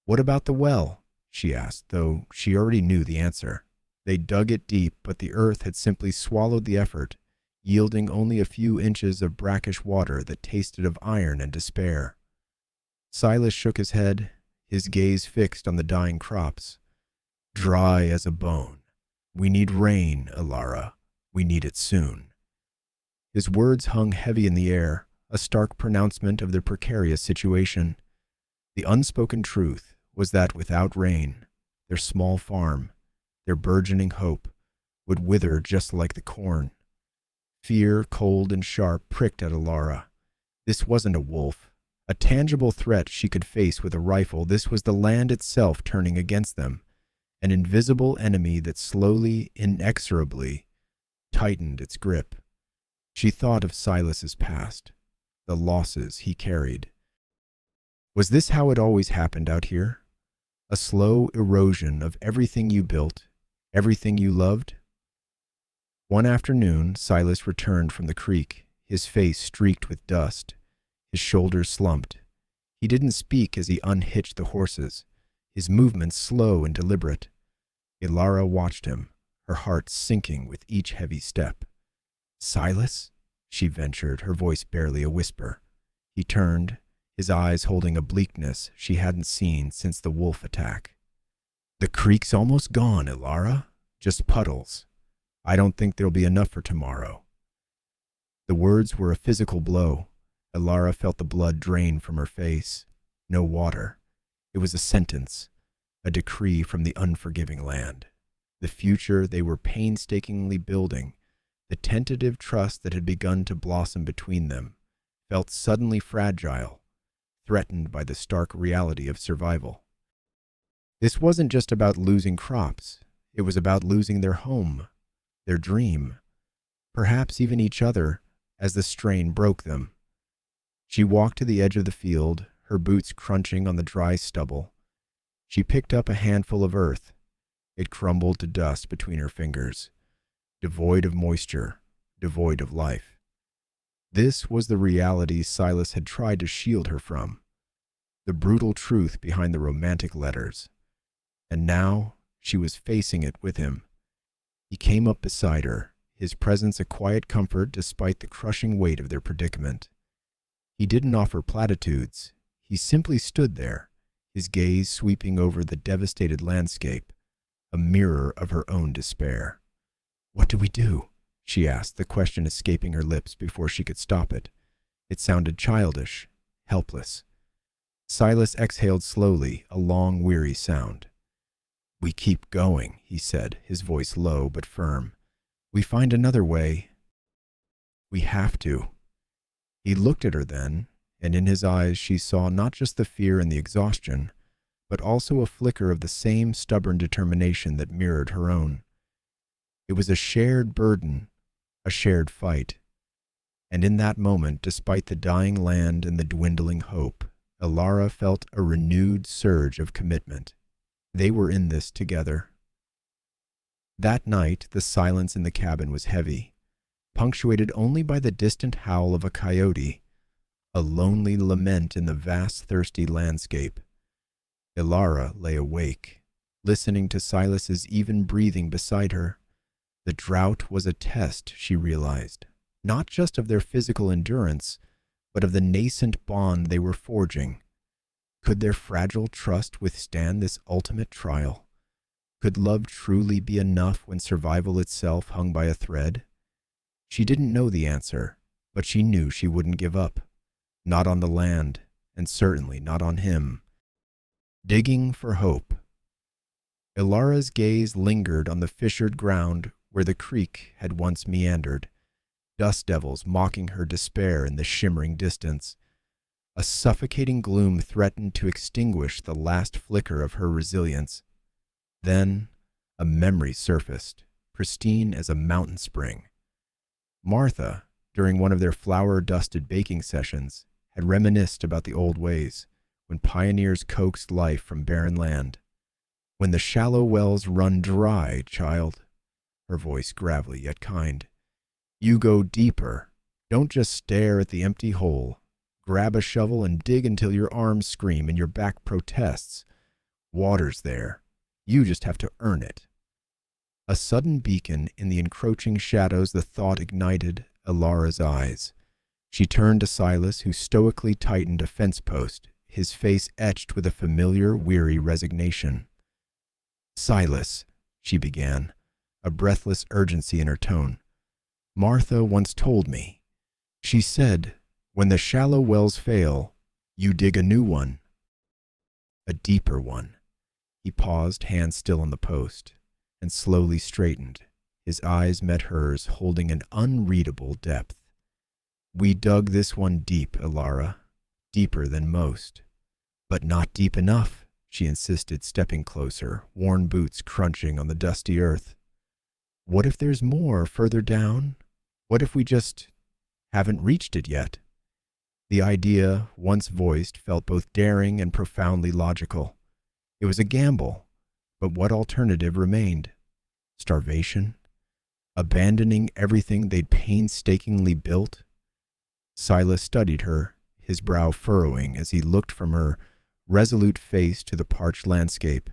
"What about the well?" she asked, though she already knew the answer. They dug it deep, but the earth had simply swallowed the effort, yielding only a few inches of brackish water that tasted of iron and despair. Silas shook his head, his gaze fixed on the dying crops. "Dry as a bone. We need rain, Alara. We need it soon." His words hung heavy in the air, a stark pronouncement of their precarious situation. The unspoken truth was that without rain, their small farm, their burgeoning hope, would wither just like the corn. Fear, cold and sharp, pricked at Alara. This wasn't a wolf, A tangible threat she could face with a rifle. This was the land itself turning against them, an invisible enemy that slowly, inexorably tightened its grip. She thought of Silas's past, the losses he carried. Was this how it always happened out here? A slow erosion of everything you built, everything you loved? One afternoon, Silas returned from the creek, his face streaked with dust, his shoulders slumped. He didn't speak as he unhitched the horses, his movements slow and deliberate. Ilara watched him, her heart sinking with each heavy step. "Silas?" she ventured, her voice barely a whisper. He turned, his eyes holding a bleakness she hadn't seen since the wolf attack. "The creek's almost gone, Ilara. Just puddles. I don't think there'll be enough for tomorrow." The words were a physical blow. Ilara felt the blood drain from her face. No water. It was a sentence, a decree from the unforgiving land. The future they were painstakingly building, the tentative trust that had begun to blossom between them, felt suddenly fragile, threatened by the stark reality of survival. This wasn't just about losing crops. It was about losing their home, their dream, perhaps even each other, as the strain broke them. She walked to the edge of the field, her boots crunching on the dry stubble. She picked up a handful of earth. It crumbled to dust between her fingers, devoid of moisture, devoid of life. This was the reality Silas had tried to shield her from, the brutal truth behind the romantic letters. And now she was facing it with him. He came up beside her, his presence a quiet comfort despite the crushing weight of their predicament. He didn't offer platitudes. He simply stood there, his gaze sweeping over the devastated landscape, a mirror of her own despair. "What do we do?" she asked, the question escaping her lips before she could stop it. It sounded childish, helpless. Silas exhaled slowly, a long, weary sound. "We keep going," he said, his voice low but firm. "We find another way. We have to." He looked at her then, and in his eyes she saw not just the fear and the exhaustion, but also a flicker of the same stubborn determination that mirrored her own. It was a shared burden, a shared fight. And in that moment, despite the dying land and the dwindling hope, Ilara felt a renewed surge of commitment. They were in this together. That night, the silence in the cabin was heavy, punctuated only by the distant howl of a coyote, a lonely lament in the vast, thirsty landscape. Ilara lay awake, listening to Silas's even breathing beside her. The drought was a test, she realized, not just of their physical endurance, but of the nascent bond they were forging. Could their fragile trust withstand this ultimate trial? Could love truly be enough when survival itself hung by a thread? She didn't know the answer, but she knew she wouldn't give up. Not on the land, and certainly not on him. Digging for hope. Ilara's gaze lingered on the fissured ground where the creek had once meandered, dust devils mocking her despair in the shimmering distance. A suffocating gloom threatened to extinguish the last flicker of her resilience. Then a memory surfaced, pristine as a mountain spring. Martha, during one of their flour-dusted baking sessions, had reminisced about the old ways, when pioneers coaxed life from barren land. "When the shallow wells run dry, child," her voice gravelly yet kind, "you go deeper. Don't just stare at the empty hole. Grab a shovel and dig until your arms scream and your back protests. Water's there. You just have to earn it." A sudden beacon in the encroaching shadows, the thought ignited Ilara's eyes. She turned to Silas, who stoically tightened a fence post, his face etched with a familiar, weary resignation. "Silas," she began, a breathless urgency in her tone, "Martha once told me. She said, when the shallow wells fail, you dig a new one. A deeper one." He paused, hands still on the post, and slowly straightened. His eyes met hers, holding an unreadable depth. "We dug this one deep, Ilara. deeper than most. But not deep enough, she insisted, stepping closer, worn boots crunching on the dusty earth. What if there's more further down? What if we just haven't reached it yet? The idea, once voiced, felt both daring and profoundly logical. It was a gamble, but what alternative remained? Starvation? Abandoning everything they'd painstakingly built? Silas studied her, his brow furrowing as he looked from her resolute face to the parched landscape,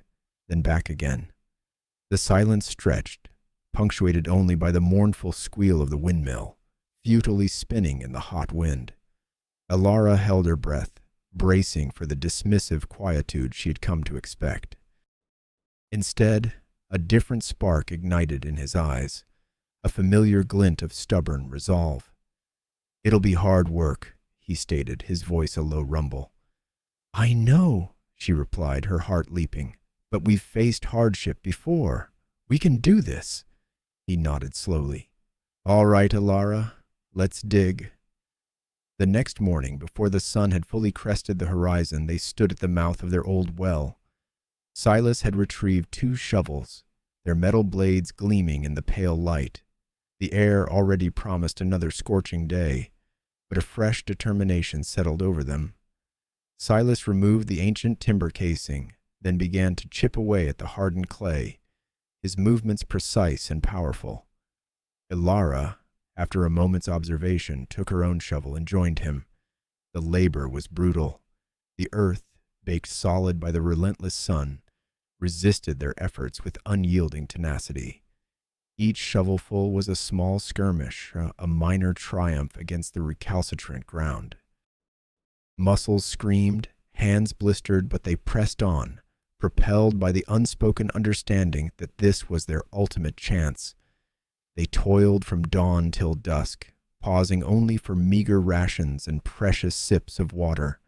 then back again. The silence stretched, punctuated only by the mournful squeal of the windmill, futilely spinning in the hot wind. Alara held her breath, bracing for the dismissive quietude she had come to expect. Instead, a different spark ignited in his eyes, a familiar glint of stubborn resolve. "It'll be hard work," he stated, his voice a low rumble. "I know," she replied, her heart leaping, "but we've faced hardship before. We can do this." He nodded slowly. "All right, Alara, let's dig." The next morning, before the sun had fully crested the horizon, they stood at the mouth of their old well. Silas had retrieved 2 shovels, their metal blades gleaming in the pale light. The air already promised another scorching day, but a fresh determination settled over them. Silas removed the ancient timber casing, then began to chip away at the hardened clay, his movements precise and powerful. Alara, after a moment's observation, took her own shovel and joined him. The labor was brutal. The earth, baked solid by the relentless sun, resisted their efforts with unyielding tenacity. Each shovelful was a small skirmish, a minor triumph against the recalcitrant ground. Muscles screamed, hands blistered, but they pressed on, propelled by the unspoken understanding that this was their ultimate chance. They toiled from dawn till dusk, pausing only for meager rations and precious sips of water.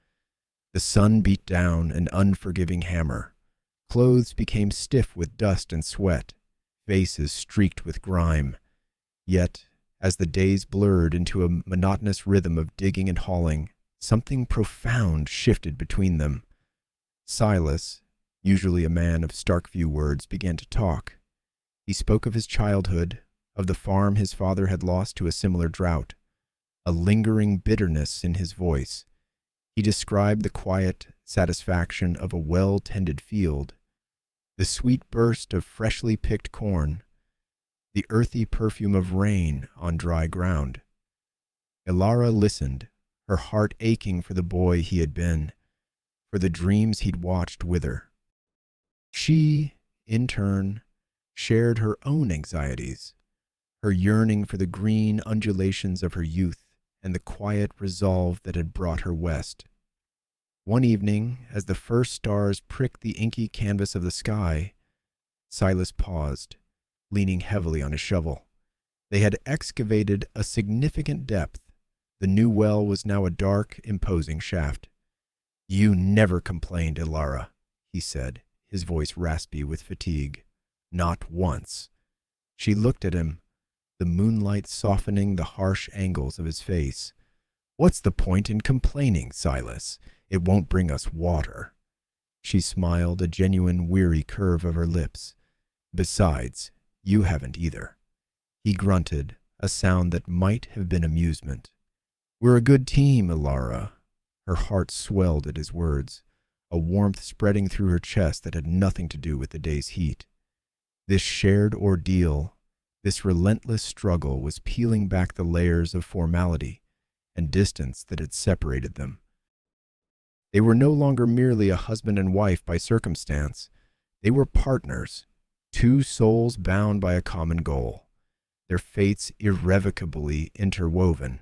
The sun beat down an unforgiving hammer. Clothes became stiff with dust and sweat, faces streaked with grime. Yet, as the days blurred into a monotonous rhythm of digging and hauling, something profound shifted between them. Silas, usually a man of stark few words, began to talk. He spoke of his childhood, of the farm his father had lost to a similar drought, a lingering bitterness in his voice. He described the quiet satisfaction of a well-tended field, the sweet burst of freshly picked corn, the earthy perfume of rain on dry ground. Alara listened, her heart aching for the boy he had been, for the dreams he'd watched wither. She, in turn, shared her own anxieties, her yearning for the green undulations of her youth and the quiet resolve that had brought her west. One evening, as the first stars pricked the inky canvas of the sky, Silas paused, leaning heavily on his shovel. They had excavated a significant depth. The new well was now a dark, imposing shaft. "You never complained, Alara," he said, his voice raspy with fatigue. "Not once." She looked at him, the moonlight softening the harsh angles of his face. "What's the point in complaining, Silas? It won't bring us water." She smiled, a genuine weary curve of her lips. "Besides, you haven't either." He grunted, a sound that might have been amusement. "We're a good team, Alara." Her heart swelled at his words, a warmth spreading through her chest that had nothing to do with the day's heat. This shared ordeal, this relentless struggle, was peeling back the layers of formality and distance that had separated them. They were no longer merely a husband and wife by circumstance. They were partners, 2 souls bound by a common goal, their fates irrevocably interwoven.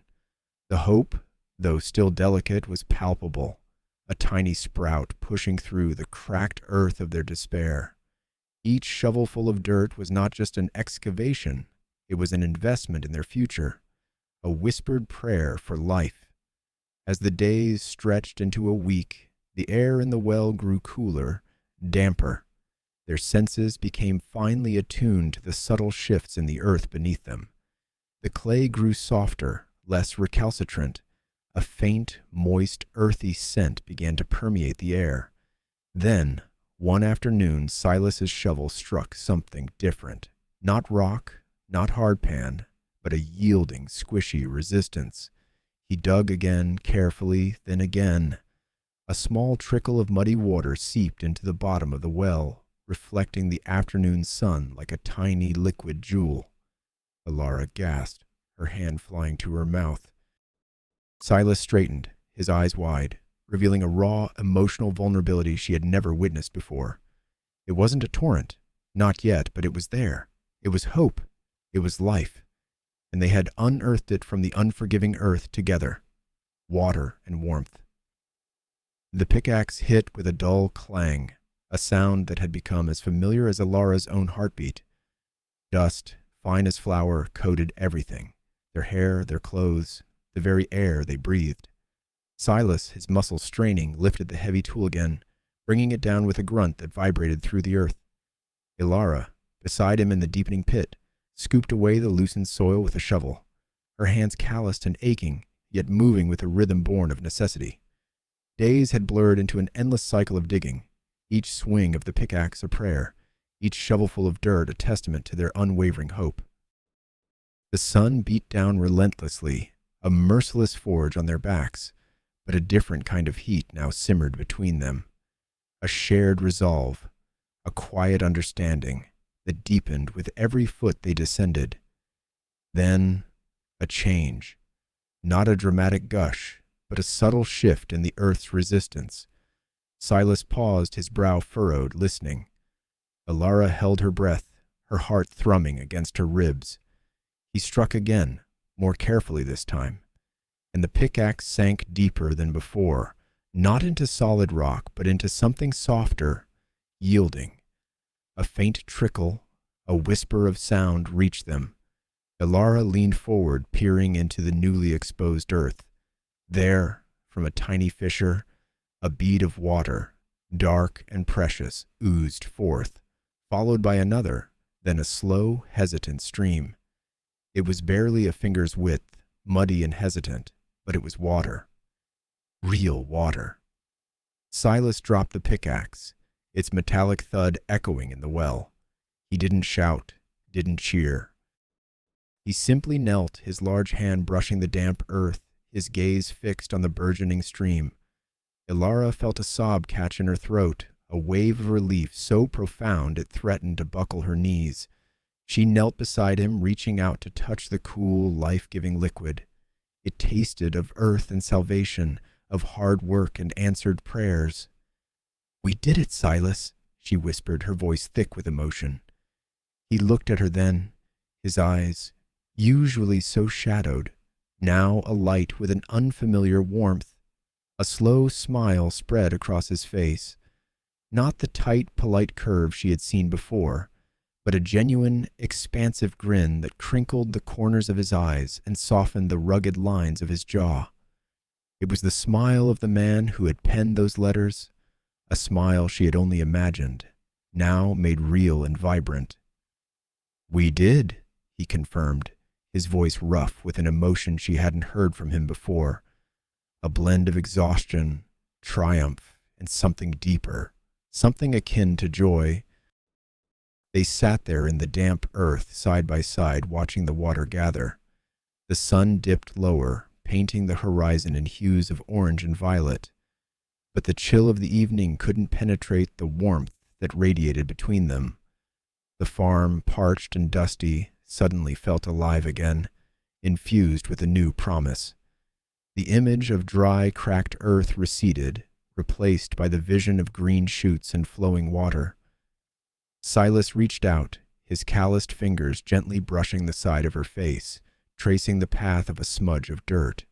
The hope, though still delicate, was palpable, a tiny sprout pushing through the cracked earth of their despair. Each shovelful of dirt was not just an excavation, it was an investment in their future, a whispered prayer for life. As the days stretched into a week, the air in the well grew cooler, damper. Their senses became finely attuned to the subtle shifts in the earth beneath them. The clay grew softer, less recalcitrant, A faint, moist, earthy scent began to permeate the air. Then, one afternoon, Silas's shovel struck something different. Not rock, not hardpan, but a yielding, squishy resistance. He dug again, carefully, then again. A small trickle of muddy water seeped into the bottom of the well, reflecting the afternoon sun like a tiny liquid jewel. Alara gasped, her hand flying to her mouth. Silas straightened, his eyes wide, revealing a raw, emotional vulnerability she had never witnessed before. It wasn't a torrent, not yet, but it was there. It was hope. It was life. And they had unearthed it from the unforgiving earth together. Water and warmth. The pickaxe hit with a dull clang, a sound that had become as familiar as Alara's own heartbeat. Dust, fine as flour, coated everything. Their hair, their clothes, the very air they breathed. Silas, his muscles straining, lifted the heavy tool again, bringing it down with a grunt that vibrated through the earth. Alara, beside him in the deepening pit, scooped away the loosened soil with a shovel, her hands calloused and aching, yet moving with a rhythm born of necessity. Days had blurred into an endless cycle of digging, each swing of the pickaxe a prayer, each shovelful of dirt a testament to their unwavering hope. The sun beat down relentlessly, a merciless forge on their backs, but a different kind of heat now simmered between them. A shared resolve, a quiet understanding that deepened with every foot they descended. Then, a change, not a dramatic gush, but a subtle shift in the earth's resistance. Silas paused, his brow furrowed, listening. Alara held her breath, her heart thrumming against her ribs. He struck again, more carefully this time, and the pickaxe sank deeper than before, not into solid rock, but into something softer, yielding. A faint trickle, a whisper of sound reached them. Alara leaned forward, peering into the newly exposed earth. There, from a tiny fissure, a bead of water, dark and precious, oozed forth, followed by another, then a slow, hesitant stream. It was barely a finger's width, muddy and hesitant, but it was water. Real water. Silas dropped the pickaxe, its metallic thud echoing in the well. He didn't shout, didn't cheer. He simply knelt, his large hand brushing the damp earth, his gaze fixed on the burgeoning stream. Alara felt a sob catch in her throat, a wave of relief so profound it threatened to buckle her knees. She knelt beside him, reaching out to touch the cool, life-giving liquid. It tasted of earth and salvation, of hard work and answered prayers. "We did it, Silas," she whispered, her voice thick with emotion. He looked at her then, his eyes, usually so shadowed, now alight with an unfamiliar warmth. A slow smile spread across his face, not the tight, polite curve she had seen before, but a genuine, expansive grin that crinkled the corners of his eyes and softened the rugged lines of his jaw. It was the smile of the man who had penned those letters, a smile she had only imagined, now made real and vibrant. "We did," he confirmed, his voice rough with an emotion she hadn't heard from him before, a blend of exhaustion, triumph, and something deeper, something akin to joy. They sat there in the damp earth, side by side, watching the water gather. The sun dipped lower, painting the horizon in hues of orange and violet, but the chill of the evening couldn't penetrate the warmth that radiated between them. The farm, parched and dusty, suddenly felt alive again, infused with a new promise. The image of dry, cracked earth receded, replaced by the vision of green shoots and flowing water. Silas reached out, his calloused fingers gently brushing the side of her face, tracing the path of a smudge of dirt.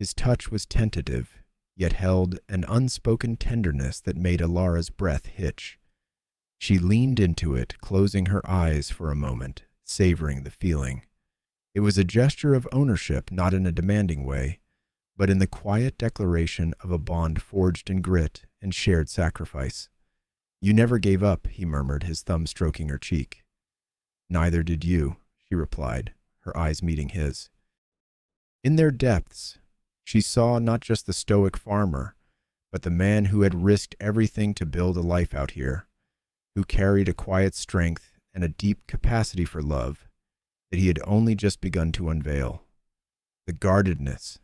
His touch was tentative, yet held an unspoken tenderness that made Alara's breath hitch. She leaned into it, closing her eyes for a moment, savoring the feeling. It was a gesture of ownership, not in a demanding way, but in the quiet declaration of a bond forged in grit and shared sacrifice. "You never gave up," he murmured, his thumb stroking her cheek. "Neither did you," she replied, her eyes meeting his. In their depths, She saw not just the stoic farmer, but the man who had risked everything to build a life out here, who carried a quiet strength and a deep capacity for love that he had only just begun to unveil. The guardedness,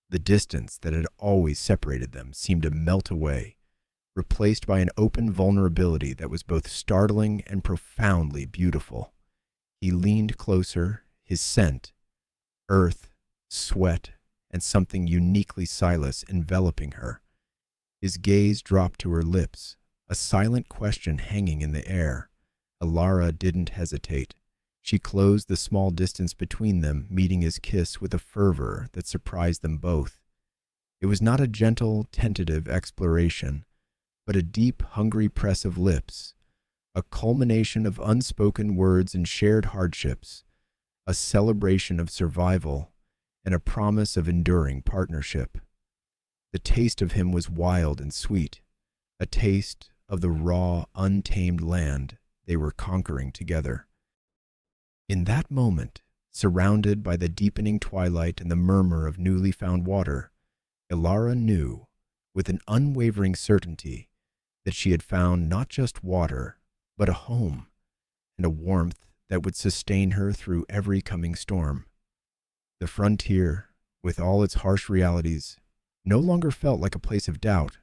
the distance that had always separated them seemed to melt away, replaced by an open vulnerability that was both startling and profoundly beautiful. He leaned closer, his scent, earth, sweat, and something uniquely Silas enveloping her. His gaze dropped to her lips, a silent question hanging in the air. Alara didn't hesitate. She closed the small distance between them, meeting his kiss with a fervor that surprised them both. It was not a gentle, tentative exploration, but a deep, hungry press of lips, a culmination of unspoken words and shared hardships, a celebration of survival, and a promise of enduring partnership. The taste of him was wild and sweet, a taste of the raw, untamed land they were conquering together. In that moment, surrounded by the deepening twilight and the murmur of newly found water, Alara knew, with an unwavering certainty, that she had found not just water, but a home, and a warmth that would sustain her through every coming storm. The frontier, with all its harsh realities, no longer felt like a place of doubt,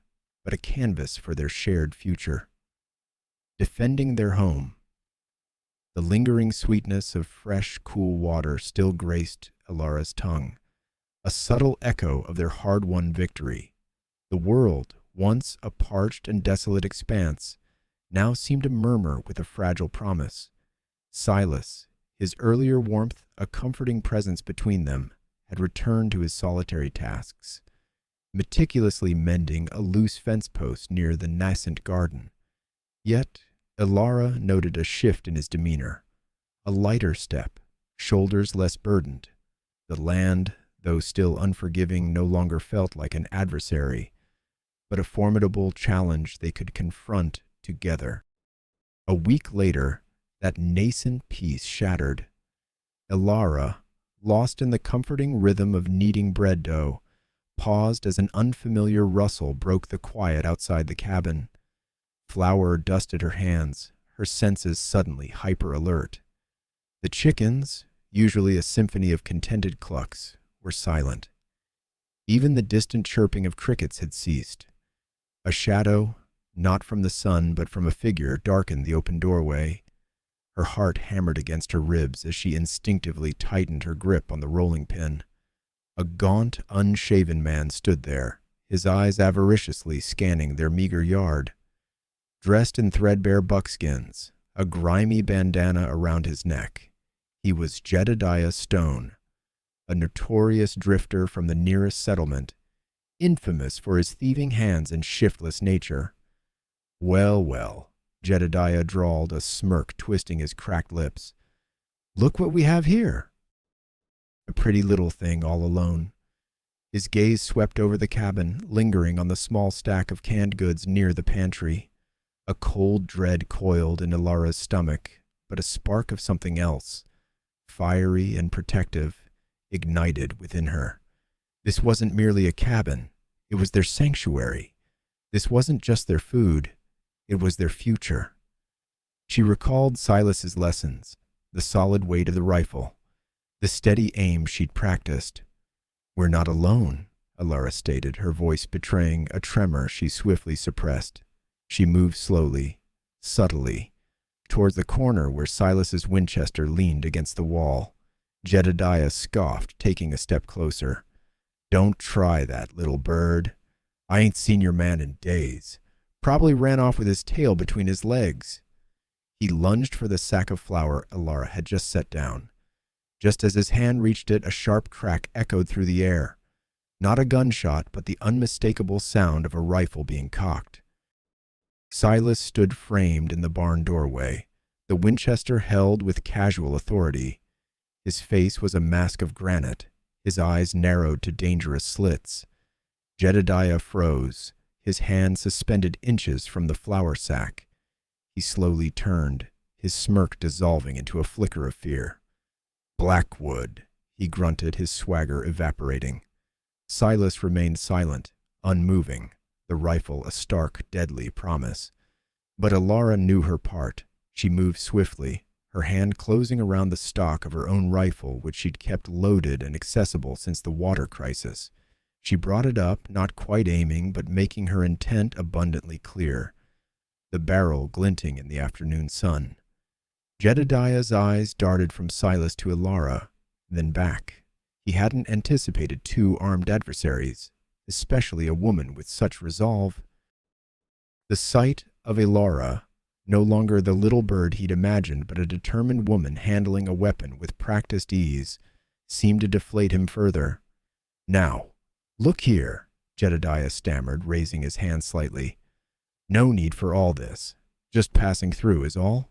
but a canvas for their shared future. Defending their home. The lingering sweetness of fresh, cool water still graced Alara's tongue, a subtle echo of their hard-won victory. The world, once a parched and desolate expanse, now seemed to murmur with a fragile promise. Silas, his earlier warmth a comforting presence between them, had returned to his solitary tasks, meticulously mending a loose fence post near the nascent garden. Yet Alara noted a shift in his demeanor, a lighter step, shoulders less burdened. The land, though still unforgiving, no longer felt like an adversary, but a formidable challenge they could confront together. A week later, that nascent peace shattered. Alara, lost in the comforting rhythm of kneading bread dough, paused as an unfamiliar rustle broke the quiet outside the cabin. Flour dusted her hands, her senses suddenly hyper-alert. The chickens, usually a symphony of contented clucks, were silent. Even the distant chirping of crickets had ceased. A shadow, not from the sun but from a figure, darkened the open doorway. Her heart hammered against her ribs as she instinctively tightened her grip on the rolling pin. A gaunt, unshaven man stood there, his eyes avariciously scanning their meager yard. Dressed in threadbare buckskins, a grimy bandana around his neck, he was Jedediah Stone, a notorious drifter from the nearest settlement, infamous for his thieving hands and shiftless nature. Well, well, Jedediah drawled, a smirk twisting his cracked lips. Look what we have here. A pretty little thing all alone. His gaze swept over the cabin, lingering on the small stack of canned goods near the pantry. A cold dread coiled in Alara's stomach, but a spark of something else, fiery and protective, ignited within her. This wasn't merely a cabin. It was their sanctuary. This wasn't just their food. It was their future. She recalled Silas's lessons, the solid weight of the rifle, the steady aim she'd practiced. We're not alone, Alara stated, her voice betraying a tremor she swiftly suppressed. She moved slowly, subtly, towards the corner where Silas's Winchester leaned against the wall. Jedediah scoffed, taking a step closer. Don't try that, little bird. I ain't seen your man in days. Probably ran off with his tail between his legs. He lunged for the sack of flour Alara had just set down. Just as his hand reached it, a sharp crack echoed through the air. Not a gunshot, but the unmistakable sound of a rifle being cocked. Silas stood framed in the barn doorway, the Winchester held with casual authority. His face was a mask of granite, his eyes narrowed to dangerous slits. Jedediah froze, his hand suspended inches from the flour sack. He slowly turned, his smirk dissolving into a flicker of fear. Blackwood, he grunted, his swagger evaporating. Silas remained silent, unmoving, the rifle a stark, deadly promise. But Alara knew her part. She moved swiftly, her hand closing around the stock of her own rifle, which she'd kept loaded and accessible since the water crisis. She brought it up, not quite aiming, but making her intent abundantly clear, the barrel glinting in the afternoon sun. Jedediah's eyes darted from Silas to Alara, then back. He hadn't anticipated two armed adversaries, especially a woman with such resolve. The sight of Alara, no longer the little bird he'd imagined, but a determined woman handling a weapon with practiced ease, seemed to deflate him further. "Now, look here," Jedediah stammered, raising his hand slightly. "No need for all this. Just passing through is all."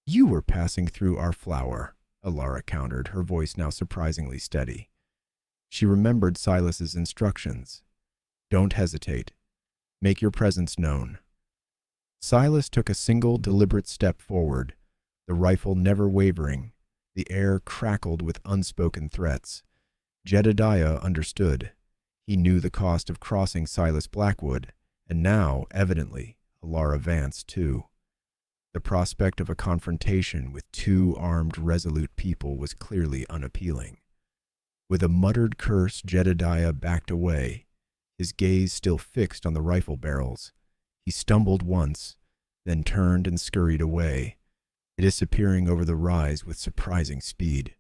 "You were passing through our flower," Alara countered, her voice now surprisingly steady. She remembered Silas's instructions. "Don't hesitate. Make your presence known." Silas took a single deliberate step forward, the rifle never wavering. The air crackled with unspoken threats. Jedediah understood. He knew the cost of crossing Silas Blackwood, and now, evidently, Alara Vance, too. The prospect of a confrontation with two armed, resolute people was clearly unappealing. With a muttered curse, Jedediah backed away, his gaze still fixed on the rifle barrels. He stumbled once, then turned and scurried away, disappearing over the rise with surprising speed.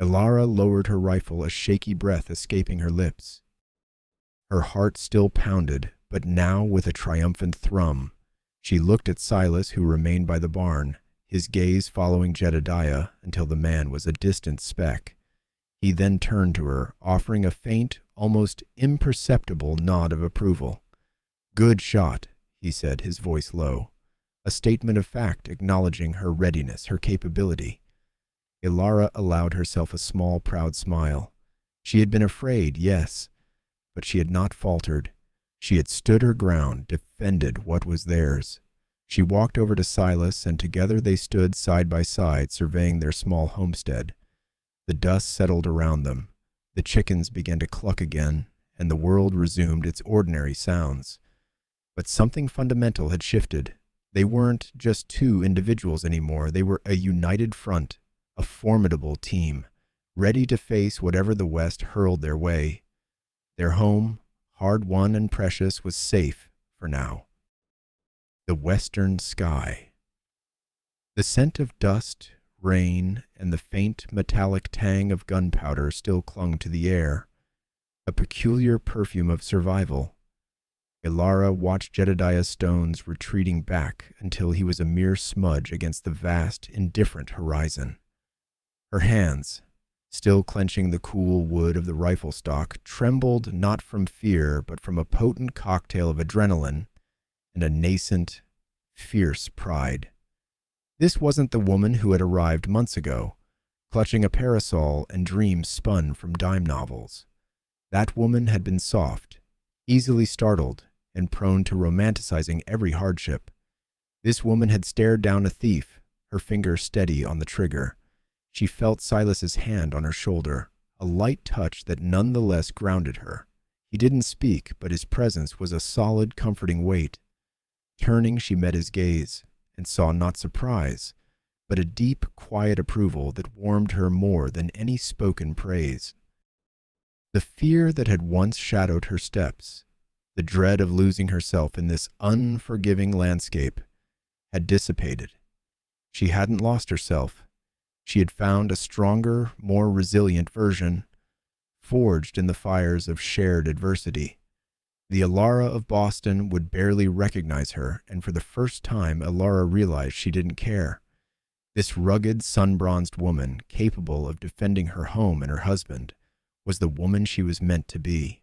Alara lowered her rifle, a shaky breath escaping her lips. Her heart still pounded, but now with a triumphant thrum. She looked at Silas, who remained by the barn, his gaze following Jedediah until the man was a distant speck. He then turned to her, offering a faint, almost imperceptible nod of approval. "Good shot," he said, his voice low, a statement of fact acknowledging her readiness, her capability. Alara allowed herself a small, proud smile. She had been afraid, yes, but she had not faltered. She had stood her ground, defended what was theirs. She walked over to Silas, and together they stood side by side, surveying their small homestead. The dust settled around them. The chickens began to cluck again, and the world resumed its ordinary sounds. But something fundamental had shifted. They weren't just two individuals anymore. They were a united front, a formidable team, ready to face whatever the West hurled their way. Their home, hard-won and precious, was safe for now. The western sky. The scent of dust, rain, and the faint metallic tang of gunpowder still clung to the air, a peculiar perfume of survival. Alara watched Jedediah's stones retreating back until he was a mere smudge against the vast, indifferent horizon. Her hands, still clenching the cool wood of the rifle stock, trembled not from fear but from a potent cocktail of adrenaline and a nascent, fierce pride. This wasn't the woman who had arrived months ago, clutching a parasol and dreams spun from dime novels. That woman had been soft, easily startled, and prone to romanticizing every hardship. This woman had stared down a thief, her finger steady on the trigger. She felt Silas's hand on her shoulder, a light touch that nonetheless grounded her. He didn't speak, but his presence was a solid, comforting weight. Turning, she met his gaze, and saw not surprise, but a deep, quiet approval that warmed her more than any spoken praise. The fear that had once shadowed her steps, the dread of losing herself in this unforgiving landscape, had dissipated. She hadn't lost herself. She had found a stronger, more resilient version, forged in the fires of shared adversity. The Alara of Boston would barely recognize her, and for the first time Alara realized she didn't care. This rugged, sun-bronzed woman, capable of defending her home and her husband, was the woman she was meant to be.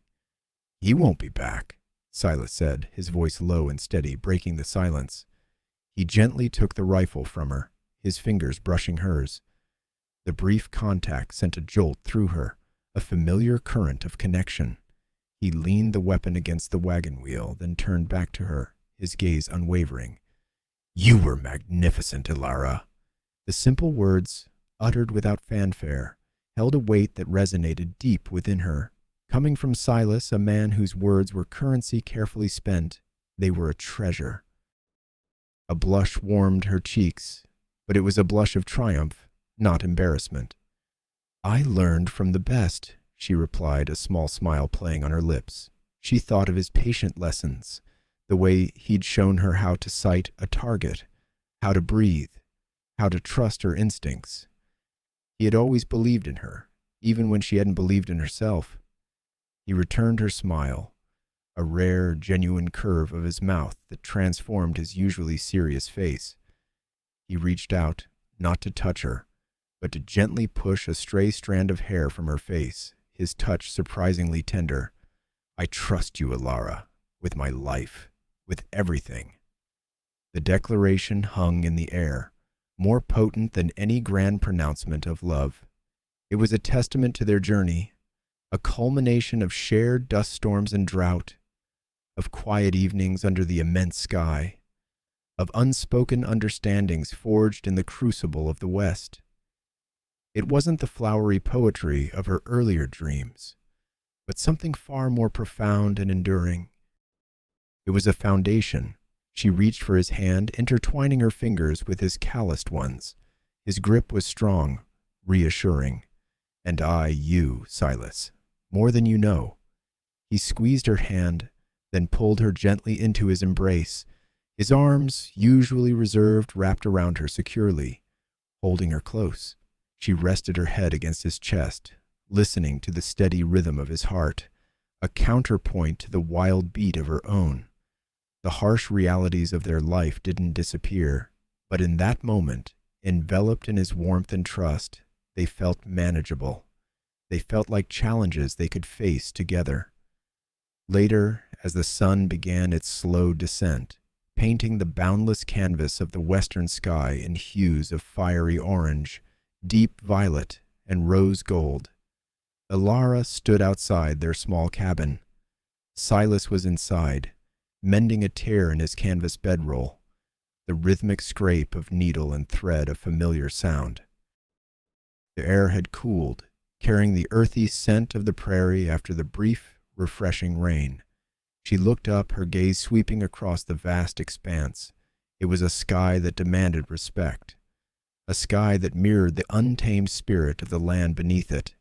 "He won't be back," Silas said, his voice low and steady, breaking the silence. He gently took the rifle from her, his fingers brushing hers. The brief contact sent a jolt through her, a familiar current of connection. He leaned the weapon against the wagon wheel, then turned back to her, his gaze unwavering. "You were magnificent, Alara." The simple words, uttered without fanfare, held a weight that resonated deep within her, Coming from Silas, a man whose words were currency carefully spent, they were a treasure. A blush warmed her cheeks, but it was a blush of triumph, not embarrassment. "I learned from the best," she replied, a small smile playing on her lips. She thought of his patient lessons, the way he'd shown her how to sight a target, how to breathe, how to trust her instincts. He had always believed in her, even when she hadn't believed in herself. He returned her smile, a rare, genuine curve of his mouth that transformed his usually serious face. He reached out, not to touch her, but to gently push a stray strand of hair from her face, his touch surprisingly tender. "I trust you, Alara, with my life, with everything." The declaration hung in the air, more potent than any grand pronouncement of love. It was a testament to their journey, a culmination of shared dust storms and drought, of quiet evenings under the immense sky, of unspoken understandings forged in the crucible of the West. It wasn't the flowery poetry of her earlier dreams, but something far more profound and enduring. It was a foundation. She reached for his hand, intertwining her fingers with his calloused ones. His grip was strong, reassuring. "And you, Silas, more than you know." He squeezed her hand, then pulled her gently into his embrace, his arms, usually reserved, wrapped around her securely, holding her close. She rested her head against his chest, listening to the steady rhythm of his heart, a counterpoint to the wild beat of her own. The harsh realities of their life didn't disappear, but in that moment, enveloped in his warmth and trust, they felt manageable. They felt like challenges they could face together. Later, as the sun began its slow descent, painting the boundless canvas of the western sky in hues of fiery orange, deep violet, and rose gold, Alara stood outside their small cabin. Silas was inside, mending a tear in his canvas bedroll, the rhythmic scrape of needle and thread a familiar sound. The air had cooled, carrying the earthy scent of the prairie after the brief, refreshing rain. She looked up, her gaze sweeping across the vast expanse. It was a sky that demanded respect, a sky that mirrored the untamed spirit of the land beneath it.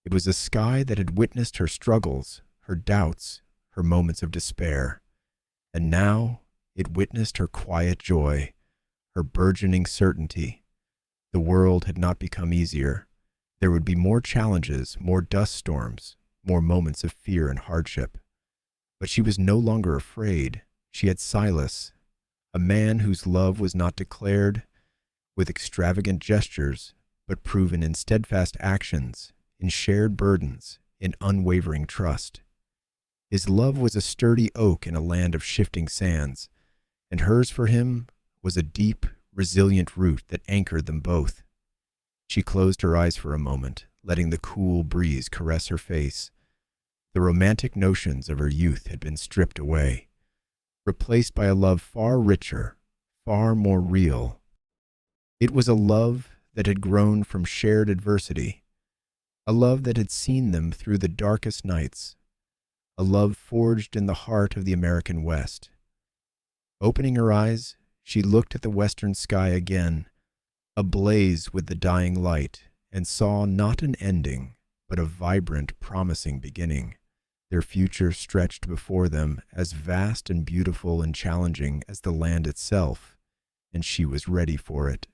It was a sky that had witnessed her struggles, her doubts, her moments of despair. And now it witnessed her quiet joy, her burgeoning certainty. The world had not become easier. There would be more challenges, more dust storms, more moments of fear and hardship. But she was no longer afraid. She had Silas, a man whose love was not declared with extravagant gestures, but proven in steadfast actions, in shared burdens, in unwavering trust. His love was a sturdy oak in a land of shifting sands, and hers for him was a deep, resilient root that anchored them both. She closed her eyes for a moment, letting the cool breeze caress her face. The romantic notions of her youth had been stripped away, replaced by a love far richer, far more real. It was a love that had grown from shared adversity, a love that had seen them through the darkest nights, a love forged in the heart of the American West. Opening her eyes, she looked at the western sky again, ablaze with the dying light, and saw not an ending, but a vibrant, promising beginning. Their future stretched before them, as vast and beautiful and challenging as the land itself, and she was ready for it.